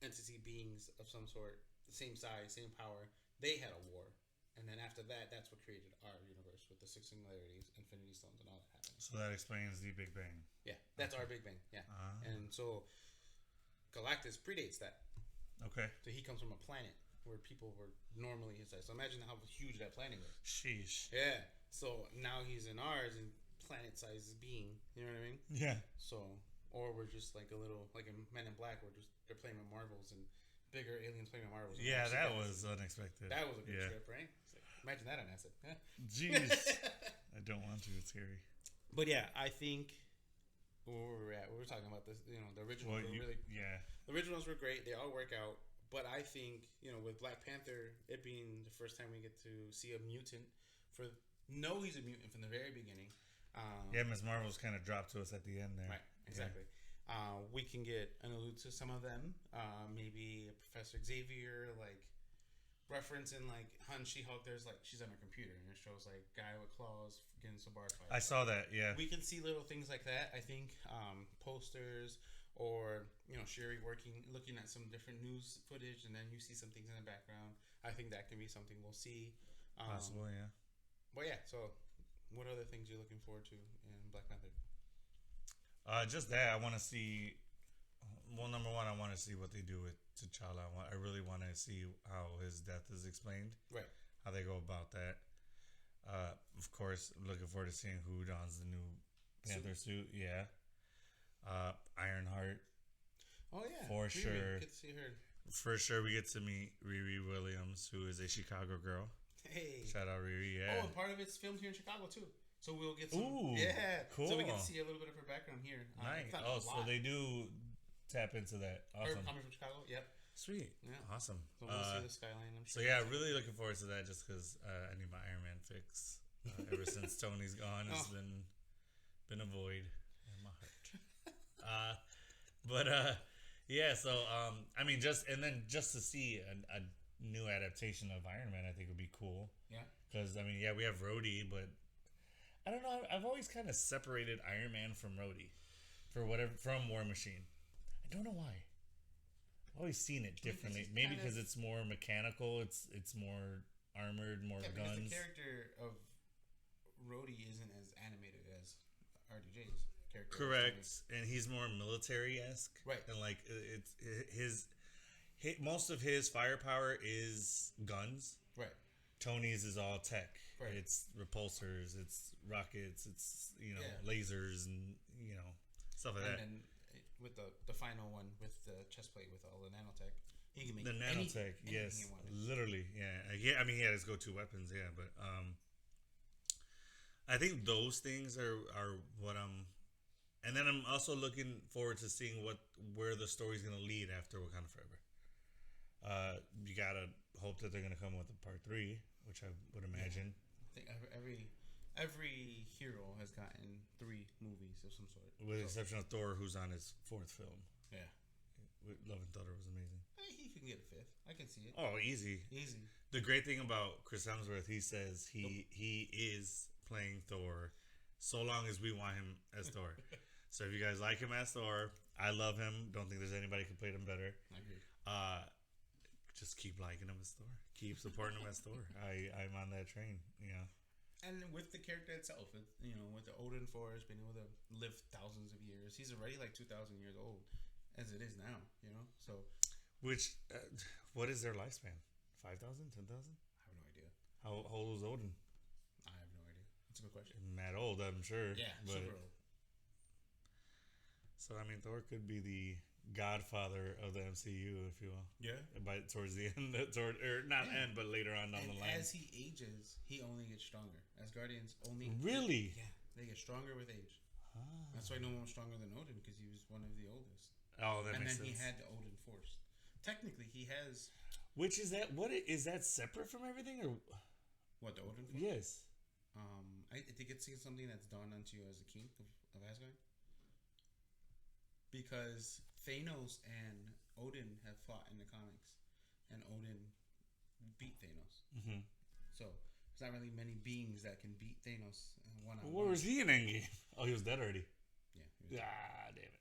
entity beings of some sort, the same size, same power. They had a war. And then after that, that's what created our universe with the 6 singularities, Infinity Stones, and all that happening. So that explains the Big Bang. Yeah, that's our Big Bang. Yeah. And so Galactus predates that. Okay. So he comes from a planet where people were normally his size. So imagine how huge that planet was. Sheesh. Yeah. So now he's in ours and planet-sized being. You know what I mean? Yeah. So, or we're just like a little, like in Men in Black, they're playing with marbles and bigger aliens playing with marbles. Yeah, that was unexpected. That was a good trip, right? Like, imagine that on acid. Huh? Jeez. I don't want to. It's scary. But yeah, I think where we're at, we were talking about this. You know, the originals were the originals were great. They all work out. But I think, you know, with Black Panther, it being the first time we get to see a mutant, he's a mutant from the very beginning. Ms. Marvel's kind of dropped to us at the end there. Right, exactly. Yeah. We can get an allude to some of them. Maybe a Professor Xavier, like, reference in, like, Hun She-Hulk, there's, like, she's on her computer, and it shows, like, guy with claws getting some bar fight. I saw that, yeah. We can see little things like that, I think. Posters, or, you know, Sherry looking at some different news footage, and then you see some things in the background. I think that can be something we'll see. Possible, yeah. But yeah, so... What other things you're looking forward to in Black Panther? Just that. I want to see. Well, number one, I want to see what they do with T'Challa. I really want to see how his death is explained. Right. How they go about that. Of course, looking forward to seeing who dons the new Panther suit. Yeah. Ironheart. Oh yeah. For sure. Get to see her. For sure, we get to meet Riri Williams, who is a Chicago girl. Hey. Shout out Riri, yeah. Oh, and part of it's filmed here in Chicago too. So we'll get some. Ooh, yeah, cool. So we get to see a little bit of her background here. Nice. So they do tap into that. Awesome. Her coming from Chicago. Yep. Sweet. Yeah. Awesome. So we'll see the skyline. I'm So sure. yeah, really looking forward to that. Just because I need my Iron Man fix. Ever since Tony's gone, it's been a void in my heart. Yeah. So I mean, just to see a new adaptation of Iron Man, I think would be cool. Yeah. Because I mean, yeah, we have Rhodey, but I don't know. I've always kind of separated Iron Man from Rhodey, from War Machine. I don't know why. I've always seen it differently. Maybe because it's more mechanical. It's more armored, more guns. The character of Rhodey isn't as animated as RDJ's character. Correct, and he's more military-esque. Right. And like most of his firepower is guns. Right. Tony's is all tech. Right. It's repulsors, it's rockets, it's lasers, and stuff like that. And then with the final one with the chest plate with all the nanotech, he can make the nanotech. Yes, literally. Yeah. I mean, he had his go-to weapons. Yeah, but I think those things are what I'm. And then I'm also looking forward to seeing where the story's gonna lead after Wakanda Forever. You gotta hope that they're gonna come with a part 3, which I would imagine. I think every hero has gotten 3 movies of some sort, with the exception of Thor, who's on his 4th film. Yeah, Love and Thunder was amazing. He can get a 5th. I can see it. Oh, easy. The great thing about Chris Hemsworth, he says he is playing Thor, so long as we want him as Thor. So if you guys like him as Thor, I love him. Don't think there's anybody who can play him better. I agree. Just keep liking him as Thor. Keep supporting him as Thor. I'm on that train. And with the character itself, with the Odin Force being able to live thousands of years, he's already like 2,000 years old, as it is now. So Which, what is their lifespan? 5,000, 10,000? I have no idea. How old was Odin? I have no idea. That's a good question. Mad old, I'm sure. Yeah, super old. So I mean, Thor could be the godfather of the MCU, if you will. Yeah. Towards the end, end, but later on down the line. As he ages, he only gets stronger. As Guardians only. Really? Yeah, they get stronger with age. Ah. That's why no one was stronger than Odin, because he was one of the oldest. Oh, that makes sense. And then he had the Odin Force. Technically, he has. Which is that? What is that separate from everything, or what, the Odin Force? Yes. I think it's something that's dawned onto you as a king of Asgard. Because Thanos and Odin have fought in the comics, and Odin beat Thanos. Mm-hmm. So there's not really many beings that can beat Thanos one-on-one. Where was he in Endgame? Oh, he was dead already. Yeah. Damn it.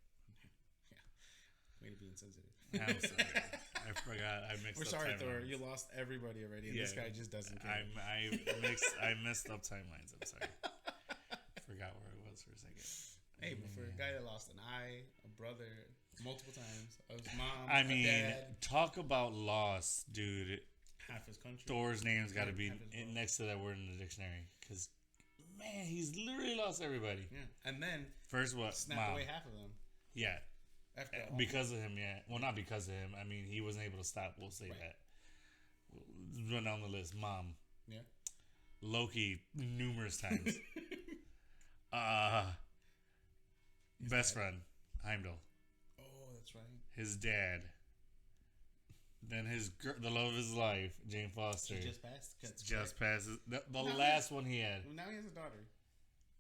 Yeah. Way to be insensitive. I'm sorry. I forgot. I mixed. We're up sorry, timelines. Thor. You lost everybody already, and this guy just doesn't care. I messed up timelines. I'm sorry. Forgot where I was for a second. Hey, but for a guy that lost an eye, a brother, multiple times, his mom, dad, talk about loss, dude. Half his country. Thor's name's got to be next to that word in the dictionary, because man, he's literally lost everybody. Yeah, and then first snapped away half of them. Yeah, because of him. Yeah, well, not because of him. I mean, he wasn't able to stop. We'll say that. We'll run down the list. Mom. Yeah. Loki numerous times. Best friend, Heimdall. Oh, that's right. His dad. Then the love of his life, Jane Foster. She just passed. Just passes. The last one he had. Well, now he has a daughter.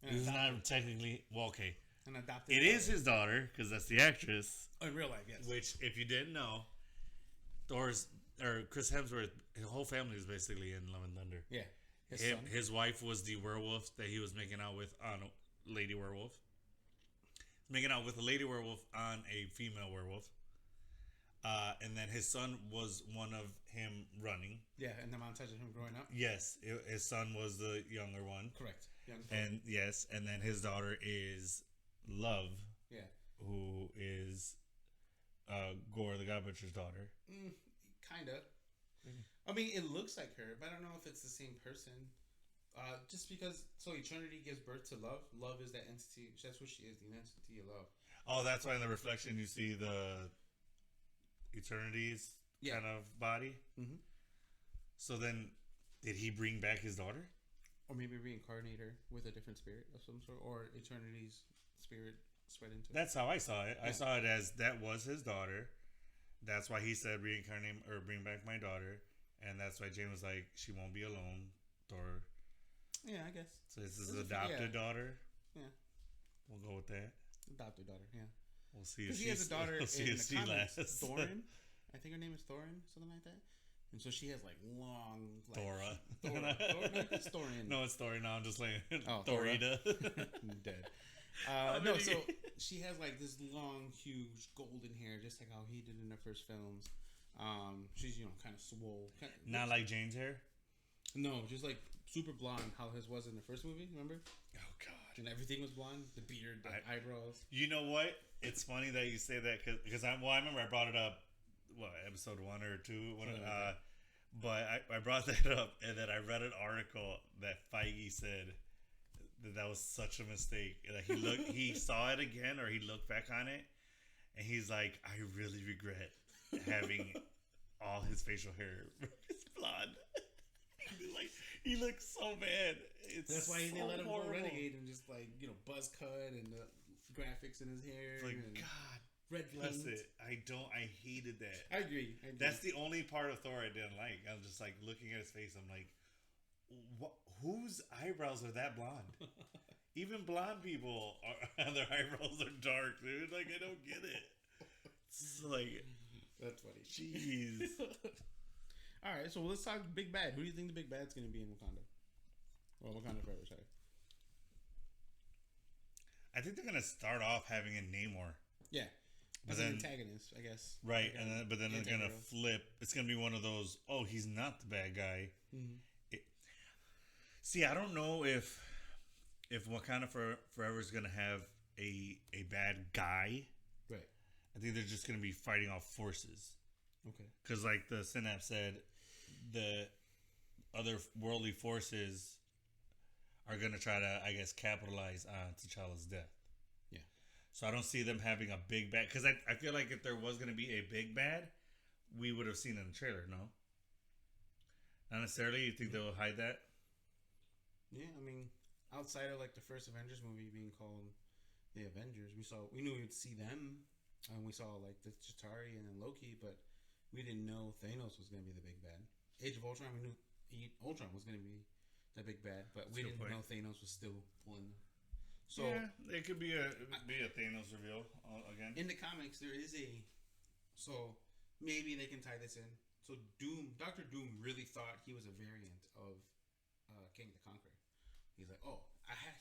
This is not technically... Well, okay. An adopted It is his daughter, because that's the actress. Oh, in real life, yes. Which, if you didn't know, Chris Hemsworth, his whole family is basically in Love and Thunder. Yeah. His wife was the werewolf that he was making out with on Lady Werewolf. Making out with a lady werewolf on a female werewolf. And then his son was one of him running. Yeah, and the montage of him growing up. Yes, his son was the younger one. Correct. And yes, and then his daughter is Love. Yeah. Who is Gore the God Butcher's daughter. Kind of. I mean, it looks like her, but I don't know if it's the same person. Just because, Eternity gives birth to Love. Love is that entity. That's what she is, the entity of love. Oh, that's why in the reflection you see the Eternity's kind of body. Mm-hmm. So then, did he bring back his daughter? Or maybe reincarnate her with a different spirit of some sort, or Eternity's spirit spread into it. That's how I saw it. Yeah. I saw it as that was his daughter. That's why he said reincarnate or bring back my daughter, and that's why Jane was like, she won't be alone. Thor. Yeah, I guess. So this is adopted daughter. Yeah, we'll go with that. Adopted daughter. Yeah, we'll see. Because he has a daughter in the comics, Thorin. I think her name is Thorin, something like that. And so she has like long. Thora. It's Thorin. No, it's Thorin. No, I'm just like Thorita. Dead. No, so she has like this long, huge golden hair, just like how he did in the first films. She's kind of swole. Not like Jane's hair. No, just like super blonde, how his was in the first movie. Remember? Oh God! And everything was blonde. The beard, the eyebrows. You know what? It's funny that you say that because I remember I brought it up. What, episode 1 or 2? But I brought that up, and then I read an article that Feige said that was such a mistake. That he saw it again, or he looked back on it, and he's like, I really regret having all his facial hair is blonde. Like, he looks so bad. That's why he didn't let him go renegade and just buzz cut and the graphics in his hair. Like, and God. Red That's it. I hated that. I agree. That's the only part of Thor I didn't like. I was just like looking at his face. I'm like, whose eyebrows are that blonde? Even blonde people their eyebrows are dark, dude. Like, I don't get it. It's like, that's funny. Jeez. All right, so let's talk Big Bad. Who do you think the Big Bad's going to be in Wakanda? Well, Wakanda Forever, sorry. I think they're going to start off having a Namor. Yeah. As an antagonist, I guess. Right, but then they're going to flip. It's going to be one of those, he's not the bad guy. Mm-hmm. See, I don't know if Wakanda Forever is gonna have a bad guy. Right. I think they're just gonna be fighting off forces. Okay. Because, like the Synapse said, the other worldly forces are gonna try to, I guess, capitalize on T'Challa's death. Yeah. So I don't see them having a big bad. Because I feel like if there was gonna be a big bad, we would have seen it in the trailer. No. Not necessarily. You think they'll hide that? Yeah, I mean, outside of like the first Avengers movie being called the Avengers, we knew we'd see them, and we saw like the Chitauri and then Loki, but we didn't know Thanos was gonna be the big bad. Age of Ultron, we knew Ultron was gonna be the big bad, but we didn't know Thanos was still pulling. So yeah, it could be a Thanos reveal again. In the comics, there is so maybe they can tie this in. So Doctor Doom really thought he was a variant of King the Conqueror. He's like, oh,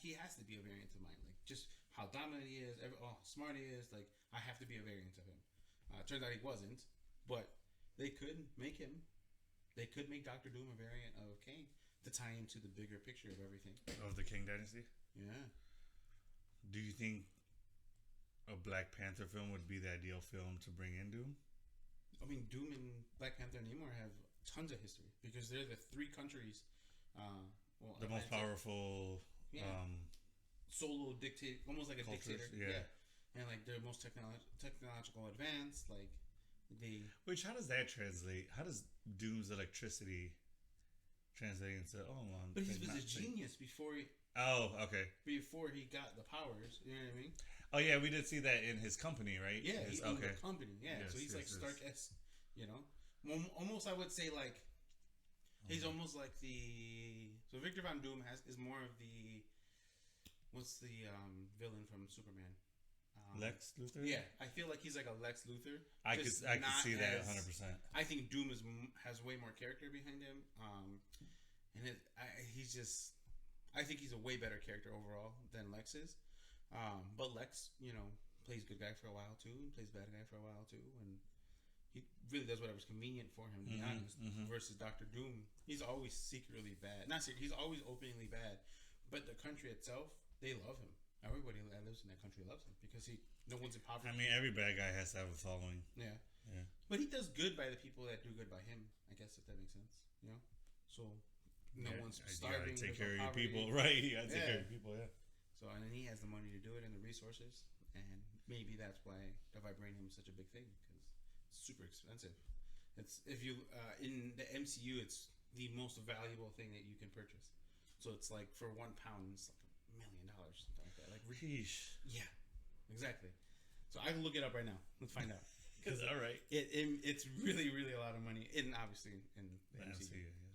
he has to be a variant of mine. Like, just how dominant he is, how smart he is. Like, I have to be a variant of him. Turns out he wasn't, but they could make him. They could make Doctor Doom a variant of King to tie into the bigger picture of everything. Of the King Dynasty? Yeah. Do you think a Black Panther film would be the ideal film to bring in Doom? I mean, Doom and Black Panther and Neymar have tons of history because they're the three countries. The most powerful. Solo dictate, almost like a cultures, dictator. Yeah. And like they're most technological advanced. Like they. Which, how does that translate? How does Doom's electricity translate into? But he was a genius before. Oh, okay. Before he got the powers, you know what I mean? Oh yeah, we did see that in his company, right? Yeah, he owned a company. Yeah, Yes, so he's yes, like Stark-esque, you know. Almost, I would say like he's almost like the. So Victor Von Doom is more of the. What's the villain from Superman? Lex Luthor. Yeah, I feel like he's like a Lex Luthor. I could see that 100%. I think Doom has way more character behind him, and he's just. I think he's a way better character overall than Lex is. But Lex, you know, plays good guy for a while too, and plays bad guy for a while too, and he really does whatever's convenient for him, to be honest. Versus Doctor Doom, he's always secretly bad. Not secret, he's always openly bad. But the country itself, they love him. Everybody that lives in that country loves him because no one's in poverty. I mean, every bad guy has to have a following. Yeah. But he does good by the people that do good by him. I guess if that makes sense, you know. So no one's starving. You gotta take care of your people, right? You gotta take care of your people, yeah. So and then he has the money to do it and the resources, and maybe that's why the vibranium is such a big thing because it's super expensive. It's if you in the MCU, it's the most valuable thing that you can purchase. So it's like for £1, it's like $1 million, something like that. Like, yeah, exactly. So I can look it up right now. Let's find out. Because all right, it's really a lot of money, and obviously in the MCU. Yes.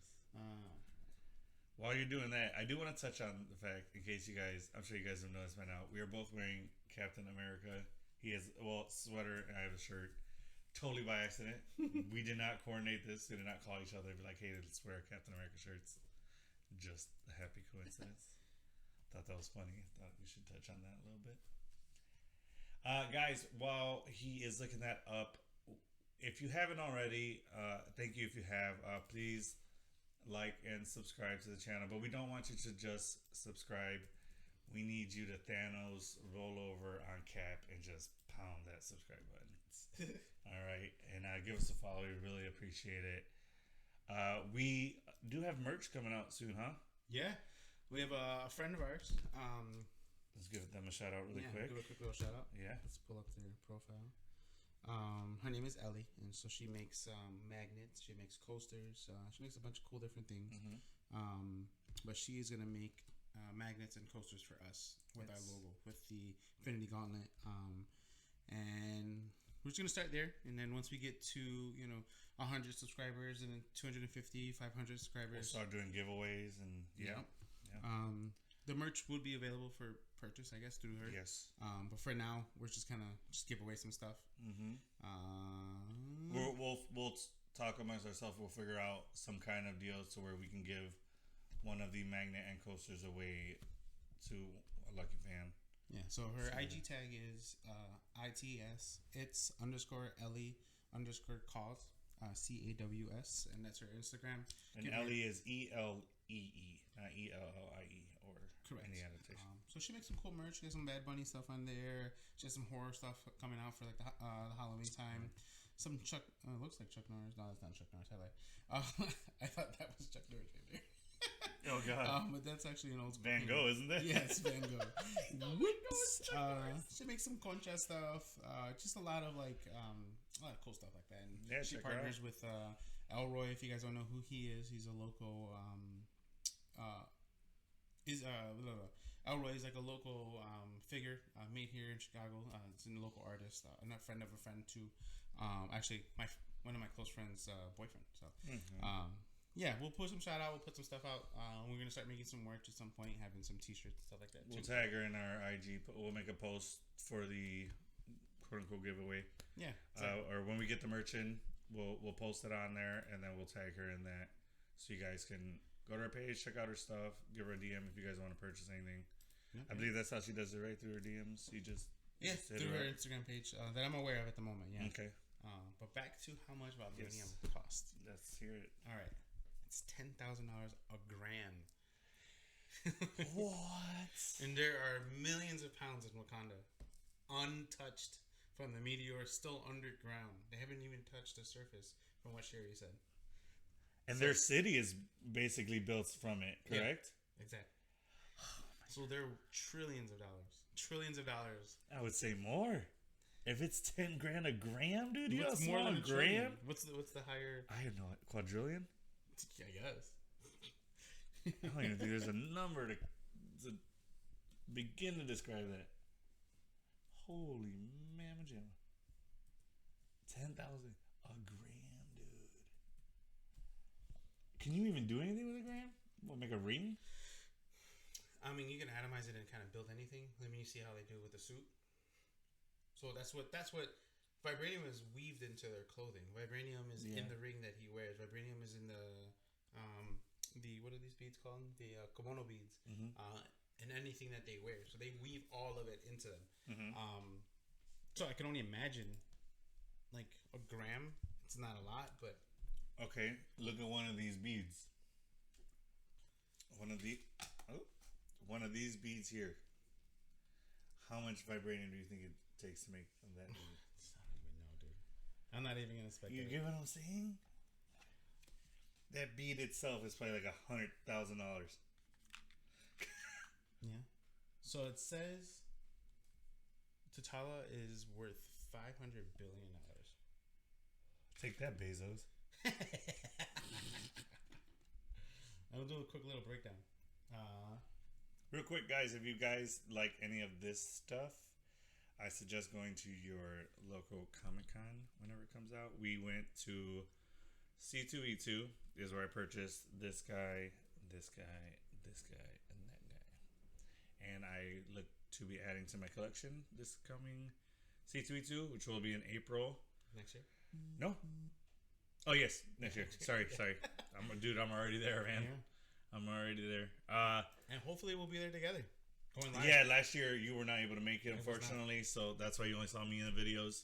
While you're doing that, I do want to touch on the fact, in case you guys, I'm sure you guys have noticed by now, we are both wearing Captain America. He has sweater, and I have a shirt. Totally by accident. We did not coordinate this. We did not call each other and be like, hey, let's wear Captain America shirts. Just a happy coincidence. Thought that was funny. Thought we should touch on that a little bit. Guys, while he is looking that up, if you haven't already, thank you if you have. Please like and subscribe to the channel. But we don't want you to just subscribe. We need you to Thanos roll over on Cap and just pound that subscribe button. All right. And give us a follow. We really appreciate it. We do have merch coming out soon, huh? Yeah. We have a friend of ours. Let's give them a shout out really quick. Give a quick little shout out. Yeah. Let's pull up their profile. Her name is Ellie, and so she makes magnets. She makes coasters. She makes a bunch of cool different things. But she is gonna make magnets and coasters for us with our logo, with the Infinity Gauntlet. And we're just gonna start there, and then once we get to 100 subscribers, and then 250, 500 subscribers, we'll start doing giveaways and yeah. The merch would be available for purchase, I guess, through her. Yes. But for now, we're just give away some stuff. We'll talk amongst ourselves. We'll figure out some kind of deal to where we can give one of the magnet and coasters away to a lucky fan. Yeah. So her IG tag is ITS. It's _Ellie _cause CAWS, and that's her Instagram. And Ellie is ELEE. not ELLIE or Correct. any adaptation. So she makes some cool merch. She has some Bad Bunny stuff on there. She has some horror stuff coming out for like the Halloween time. Some Chuck, looks like Chuck Norris. No, that's not Chuck Norris. I lied. I thought that was Chuck Norris right there. Oh God! But that's actually an old school Van Gogh, isn't it? Yeah, it's Van Gogh. Whoops. She makes some concha stuff. Just a lot of like a lot of cool stuff like that. And Yeah, she check her partners with Elroy. If you guys don't know who he is, he's a local. Elroy is like a local figure made here in Chicago. It's a local artist, a friend of a friend too. Actually, one of my close friends' boyfriend. So, yeah, we'll put some shout out. We'll put some stuff out. We're gonna start making some merch at some point, having some T-shirts and stuff like that. We'll tag her in our IG. We'll make a post for the quote unquote giveaway. Yeah. Or when we get the merch in, we'll post it on there, and then we'll tag her in that, so you guys can go to her page, check out her stuff, give her a DM if you guys want to purchase anything. Okay. I believe that's how she does it, right? Through her DMs. You just through her Instagram page that I'm aware of at the moment. Yeah. Okay. But back to how much vibranium cost. Let's hear it. All right. It's $10,000 a gram. What? And there are millions of pounds in Wakanda, untouched from the meteor, still underground. They haven't even touched the surface, from what Sherry said. And their city is basically built from it, correct? Yeah, exactly. So they're trillions of dollars. Trillions of dollars. I would say more. If it's $10,000 a gram, dude, you know more than a gram. What's the higher? I don't know. Quadrillion? I guess. I don't even think there's a number to begin to describe that. Holy mamma jamma. 10,000 a gram, dude. Can you even do anything with a gram? What, make a ring? I mean, you can atomize it and kind of build anything. I mean, you see how they do with the suit. So that's what vibranium is weaved into their clothing. Vibranium is in the ring that he wears. Vibranium is in the what are these beads called? The kimono beads. And anything that they wear. So they weave all of it into them. So I can only imagine like a gram. It's not a lot, but okay. Look at one of these beads. One of these beads here. How much vibranium do you think it takes to make that? I don't even know, dude. I'm not even gonna speculate. You get what I'm saying? That bead itself is probably like $100,000. Yeah. So it says T'Challa is worth $500 billion. Take that, Bezos. I'll do a quick little breakdown. Real quick, guys, if you guys like any of this stuff, I suggest going to your local Comic-Con whenever it comes out. We went to C2E2 is where I purchased this guy, and that guy. And I look to be adding to my collection this coming C2E2, which will be in April. Next year? No. Oh, yes. Next year. Sorry. I'm already there, man. Yeah. I'm already there. And hopefully we'll be there together. Going live. Yeah, last year you were not able to make it, unfortunately, so that's why you only saw me in the videos.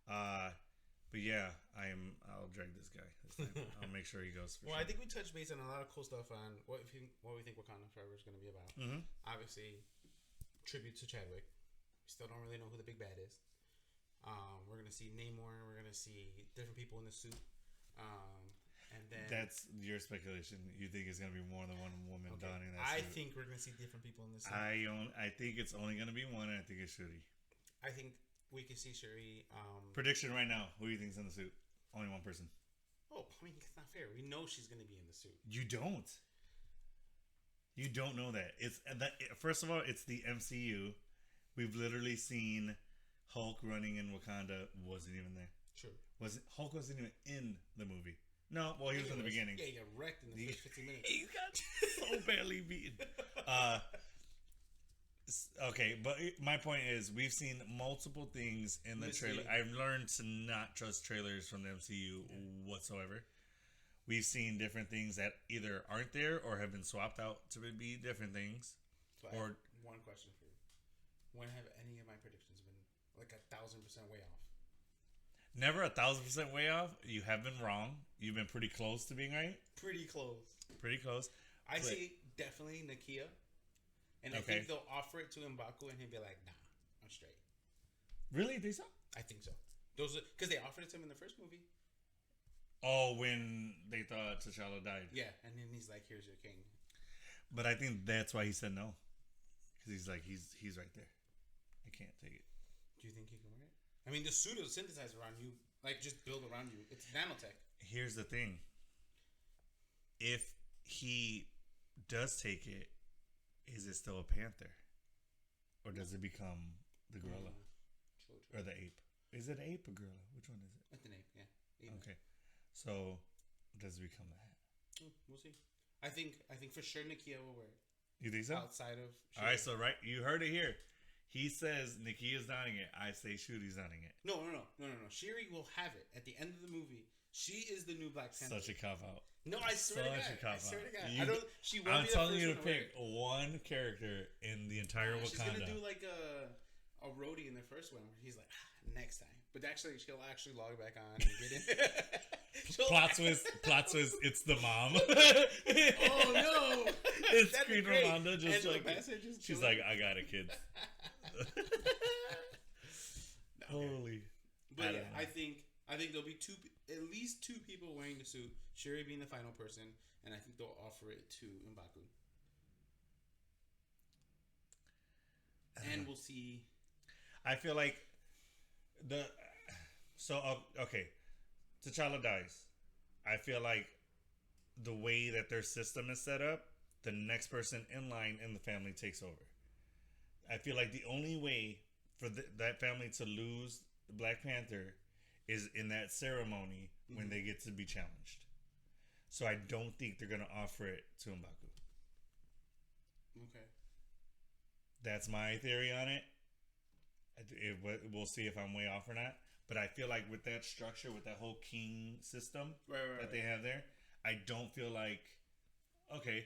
But yeah, I'll drag this guy this time. I'll make sure he goes. I think we touched base on a lot of cool stuff on what we think Wakanda Forever is going to be about. Obviously, tribute to Chadwick. We still don't really know who the big bad is. We're going to see Neymar. We're going to see different people in the suit. And then that's your speculation. You think it's going to be more than one woman donning that I suit? think we're going to see different people in the suit. I think it's only going to be one, and I think it's Shuri. I think we can see Shuri. Prediction right now. Who do you think's in the suit? Only one person. Oh, I mean, it's not fair. We know she's going to be in the suit. You don't. You don't know that. First of all, it's the MCU. We've literally seen Hulk running in Wakanda. Wasn't even there. True. Hulk wasn't even in the movie. No, well, he was in the beginning. Yeah, he got wrecked in the first 15 minutes. He got so badly beaten. Okay, but my point is, we've seen multiple things in the trailer. I've learned to not trust trailers from the MCU whatsoever. We've seen different things that either aren't there or have been swapped out to be different things. So I have one question for you. When have any of my predictions been like 1,000% way off? Never 1,000% way off. You have been wrong. You've been pretty close to being right. Pretty close. Pretty close. I see definitely Nakia, and I think they'll offer it to M'Baku, and he'll be like, "Nah, I'm straight." Really? They saw? I think so. Those are because they offered it to him in the first movie. Oh, when they thought T'Challa died. Yeah, and then he's like, "Here's your king." But I think that's why he said no, because he's like, he's right there. I can't take it. Do you think he can wear it? I mean, the suit is synthesized around you, like just built around you. It's nanotech. Here's the thing. If he does take it, is it still a panther, or does it become the gorilla or the ape? Is it ape or gorilla? Which one is it? It's an ape. Yeah. Ape. Okay. So does it become that? We'll see. I think for sure Nakia will wear it. You think so? Outside of Shuri. All right, so you heard it here. He says Nakia's donning it. I say Shuri's donning it. No. Shuri will have it at the end of the movie. She is the new Black Panther. Such a cop out. No, I swear to God. I swear to God. You, I don't. She won't. I'm be telling the you first to pick one character in the entire Wakanda. She's gonna do like a roadie in the first one. Where he's like, next time. But actually, she'll actually log back on and get in. plot twist. It's the mom. Oh no! It's Queen Ramonda. Just like she's like, I got it, kids. Holy. But yeah, I think there'll be at least two people wearing the suit. Shuri being the final person, and I think they'll offer it to M'Baku. And we'll see. I feel like okay, T'Challa dies. I feel like the way that their system is set up, the next person in line in the family takes over. I feel like the only way for that family to lose Black Panther is in that ceremony when they get to be challenged. So I don't think they're going to offer it to M'Baku. Okay. That's my theory on it. We'll see if I'm way off or not. But I feel like with that structure, with that whole king system that they have there, I don't feel like, okay,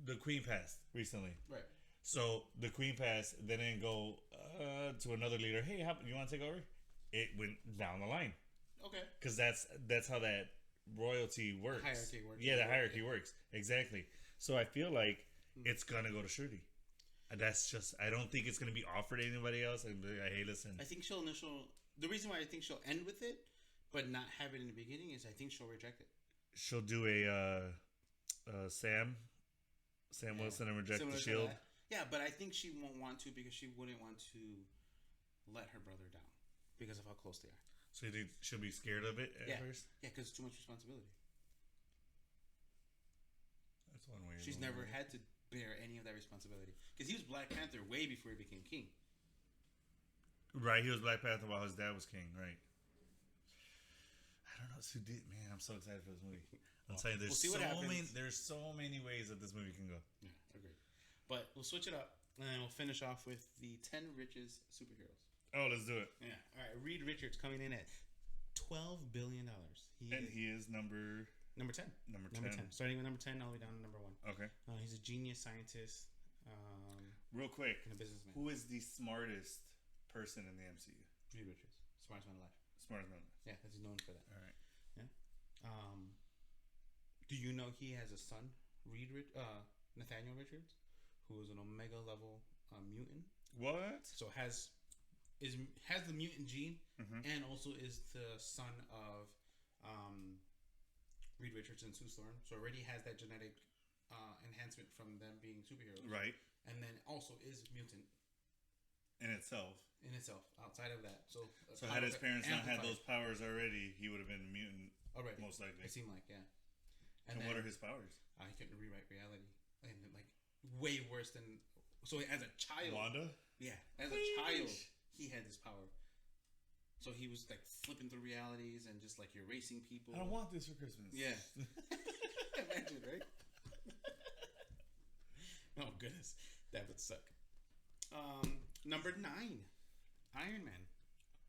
the queen passed recently. Right. So the queen passed, they didn't go to another leader. Hey, you want to take over? It went down the line. Okay. Because that's how that royalty works. Hierarchy works. Yeah, the hierarchy works. Exactly. So I feel like it's going to go to Shuri. That's just, I don't think it's going to be offered to anybody else. Hey, listen. I think the reason why I think she'll end with it, but not have it in the beginning, is I think she'll reject it. She'll do a Sam Wilson and reject the shield. Yeah, but I think she won't want to because she wouldn't want to let her brother down because of how close they are. So you think she'll be scared of it at first? Yeah, because it's too much responsibility. That's one way. She's never had to bear any of that responsibility because he was Black Panther way before he became king. Right, he was Black Panther while his dad was king. Right. I don't know. Man, I'm so excited for this movie. I'm telling you, there's so many ways that this movie can go. Yeah, agreed. But we'll switch it up, and then we'll finish off with the 10 richest superheroes. Oh, let's do it. Yeah. All right. Reed Richards coming in at $12 billion. He is number 10. Number 10. Starting with number 10 all the way down to number 1. Okay. He's a genius scientist. Real quick. And a businessman. Who is the smartest person in the MCU? Reed Richards. Smartest man alive. Smartest man alive. Yeah, because he's known for that. All right. Yeah. Do you know he has a son, Nathaniel Richards, who is an Omega level mutant? What? So has the mutant gene, and also is the son of Reed Richards and Sue Storm. So already has that genetic enhancement from them being superheroes, right? And then also is mutant in itself. Outside of that, so had his parents not had those powers already, he would have been a mutant already. Most likely, it seemed like, yeah. And then, what are his powers? He couldn't rewrite reality, and like way worse than. So as a child, Wanda. Yeah, as a child, he had this power. So he was like flipping through realities and just like erasing people. I don't want this for Christmas. Yeah. Imagine, right? Oh goodness, that would suck. Number 9, Iron Man.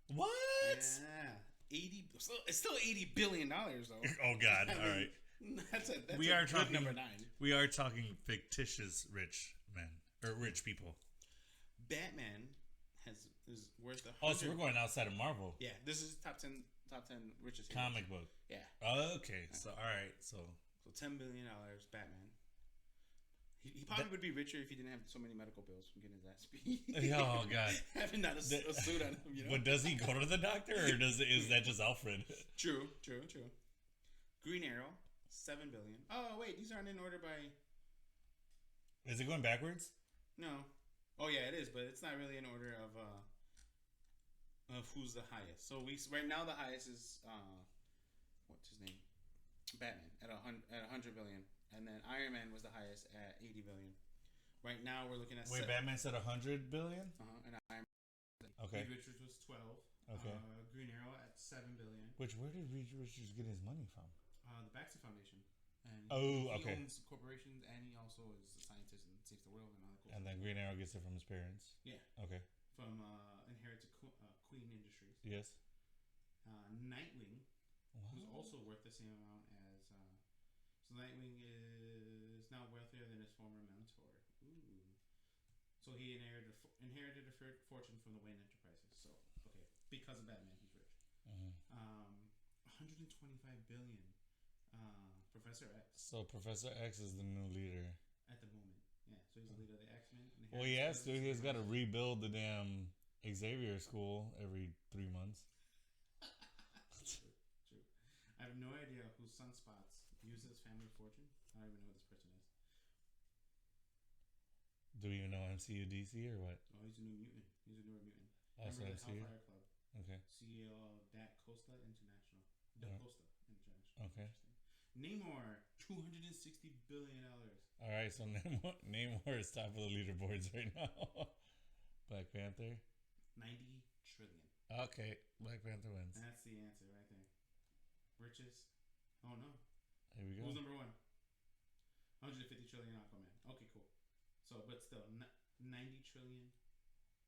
What? Yeah, it's still $80 billion though. Oh God! All right. That's we are talking number 9. We are talking fictitious rich men or rich people. Batman is worth $100. Oh, so we're going outside of Marvel. Yeah, this is top 10 richest comic book. Yeah. Oh, okay. So all right. So $10 billion, Batman. He probably would be richer if he didn't have so many medical bills from getting his ass beat. Oh God! Having not a suit on him, you know. But does he go to the doctor, or is that just Alfred? True. Green Arrow, $7 billion. Oh wait, these aren't in order by. Is it going backwards? No. Oh yeah, it is, but it's not really in order of who's the highest. So right now the highest is what's his name? Batman at 100 billion, and then Iron Man was the highest at 80 billion. Right now we're looking at. Wait, Batman said 100 billion. And Iron Man. Okay. Reed Richards was 12. Okay. Green Arrow at 7 billion. Where did Reed Richards get his money from? The Baxter Foundation. And he he owns corporations, and he also is a scientist and saves the world and all that cool And stuff. then Green Arrow gets it from his parents. Yeah. Okay. From inherited Queen Industries. Yes. Nightwing, who's also worth the same amount as. So Nightwing is now wealthier than his former mentor. Ooh. So he inherited a fortune from the Wayne Enterprises. So okay, because of Batman, he's rich. 125 billion. Professor X. So Professor X is the new leader At the moment, yeah. So he's the leader of the X-Men. Well, he has to. He's got to rebuild the damn Xavier School every 3 months. True. I have no idea who Sunspots uses family fortune. I don't even know who this person is. Do we even know MCU DC or what? Oh, he's a new mutant. He's a newer mutant. Also Member of the MCU? Hellfire Club. Okay. CEO of Da Costa International. Da Costa International. Okay. Neymar, $260 billion. All right, so Neymar is top of the leaderboards right now. Black Panther. 90 trillion. Okay, Black Panther wins. That's the answer right there. Richest. Oh no. Here we go. Who's number one? 150 trillion Aquaman. Okay, cool. So, but still, 90 trillion.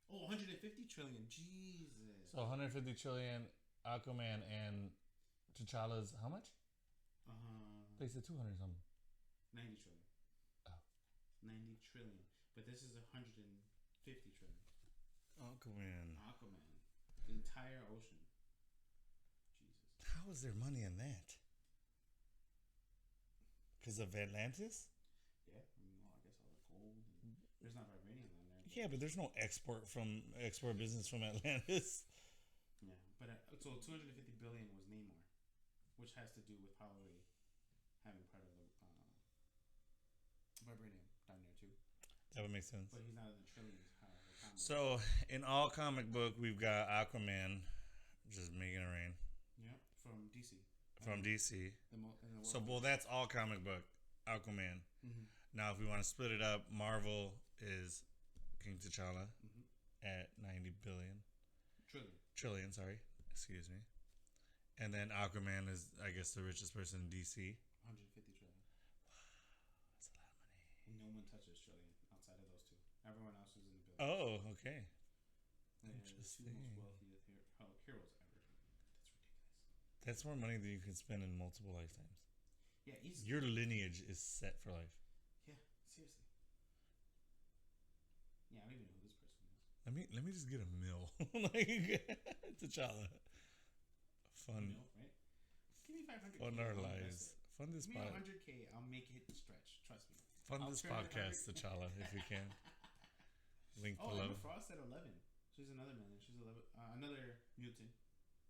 Oh, 150 trillion. Jesus. So 150 trillion Aquaman and T'Challa's how much? They said 200 something. 90 trillion. Oh. 90 trillion. But this is 150 trillion. Aquaman. The entire ocean. Jesus. How is there money in that? Because of Atlantis? Yeah. I mean, well, I guess all the gold. There's not vibranium on there. Yeah, but there's no export business from Atlantis. Yeah, but so 250 billion was Neymar, which has to do with probably having part of the vibranium down there too. That would make sense. But he's not in the trillions. So in all comic book, we've got Aquaman just making it rain. Yeah, from DC. From DC. So, well, that's all comic book. Aquaman. Mm-hmm. Now, if we want to split it up, Marvel is King T'Challa at 90 billion. Trillion, sorry. Excuse me. And then Aquaman is, I guess, the richest person in DC. 150 trillion. Wow, that's a lot of money. And no one touches trillion outside of those two. Everyone else is in the billions. Oh, okay. Interesting. The two most wealthiest heroes ever. That's ridiculous. That's more money than you can spend in multiple lifetimes. Yeah, easy. Your lineage is set for life. Yeah, seriously. Yeah, I don't even know who this person is. Let me just get a mill. Like T'Challa. Fun. Mill, right? Give me 500. Fun our lives. Fun this podcast. Give me 100K. I'll make it stretch. Trust me. Fun this podcast, T'Challa, if you can. Link below. Emma Frost at 11. She's another million. She's another mutant.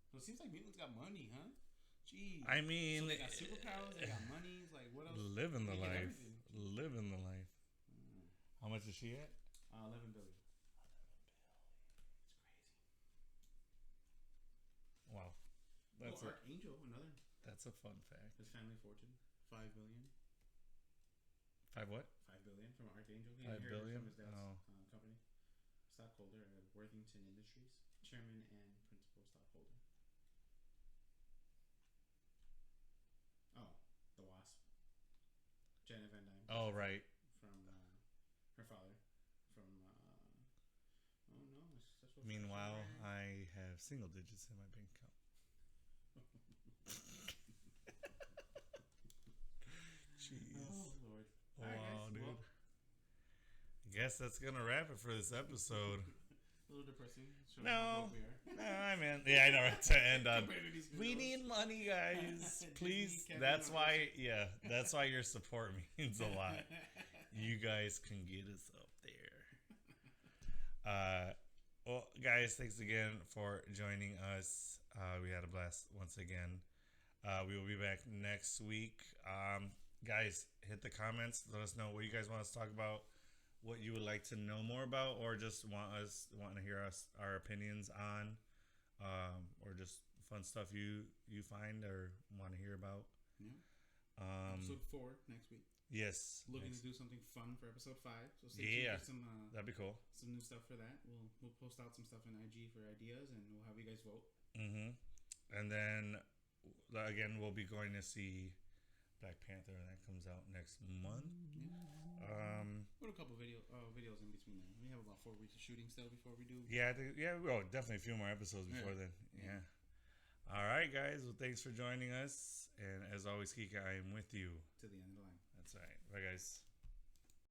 So it seems like mutants got money, huh? Jeez. I mean, so they got superpowers. They got money. Like what else? Living the life. Living the life. How much is she at? 11 billion. Wow. That's Archangel, another. That's a fun fact. His family fortune, 5 billion. 5 what? 5 billion from Archangel. He 5 billion from his dad's company. Stockholder at Worthington Industries, chairman and principal stockholder. Oh, the Wasp. Janet Van Dyne. Oh, right. From her father. From successful. Meanwhile, I have single digits in my bank account. Jeez. Oh Lord. Wow, right, dude. I guess that's gonna wrap it for this episode. A little depressing. No, I mean, yeah, I know. Right, to end on, we need money, guys. Please. That's why your support means a lot. you guys can get us up there. Well, guys, thanks again for joining us. We had a blast once again. We will be back next week. Guys, hit the comments. Let us know what you guys want us to talk about, what you would like to know more about, or just want to hear our opinions on, or just fun stuff you find or want to hear about. Yeah. Episode 4 next week. Yes. Looking to do something fun for episode 5. So stay tuned for some. That'd be cool. Some new stuff for that. We'll post out some stuff in IG for ideas, and we'll have you guys vote. Mm-hmm. And then again, we'll be going to see Black Panther, and that comes out next month. Yeah. Put a couple videos in between there. We have about 4 weeks of shooting still before we do. Yeah, definitely a few more episodes before then. Yeah. All right, guys. Well, thanks for joining us, and as always, Kika, I am with you to the end of the line. That's right. Bye, guys.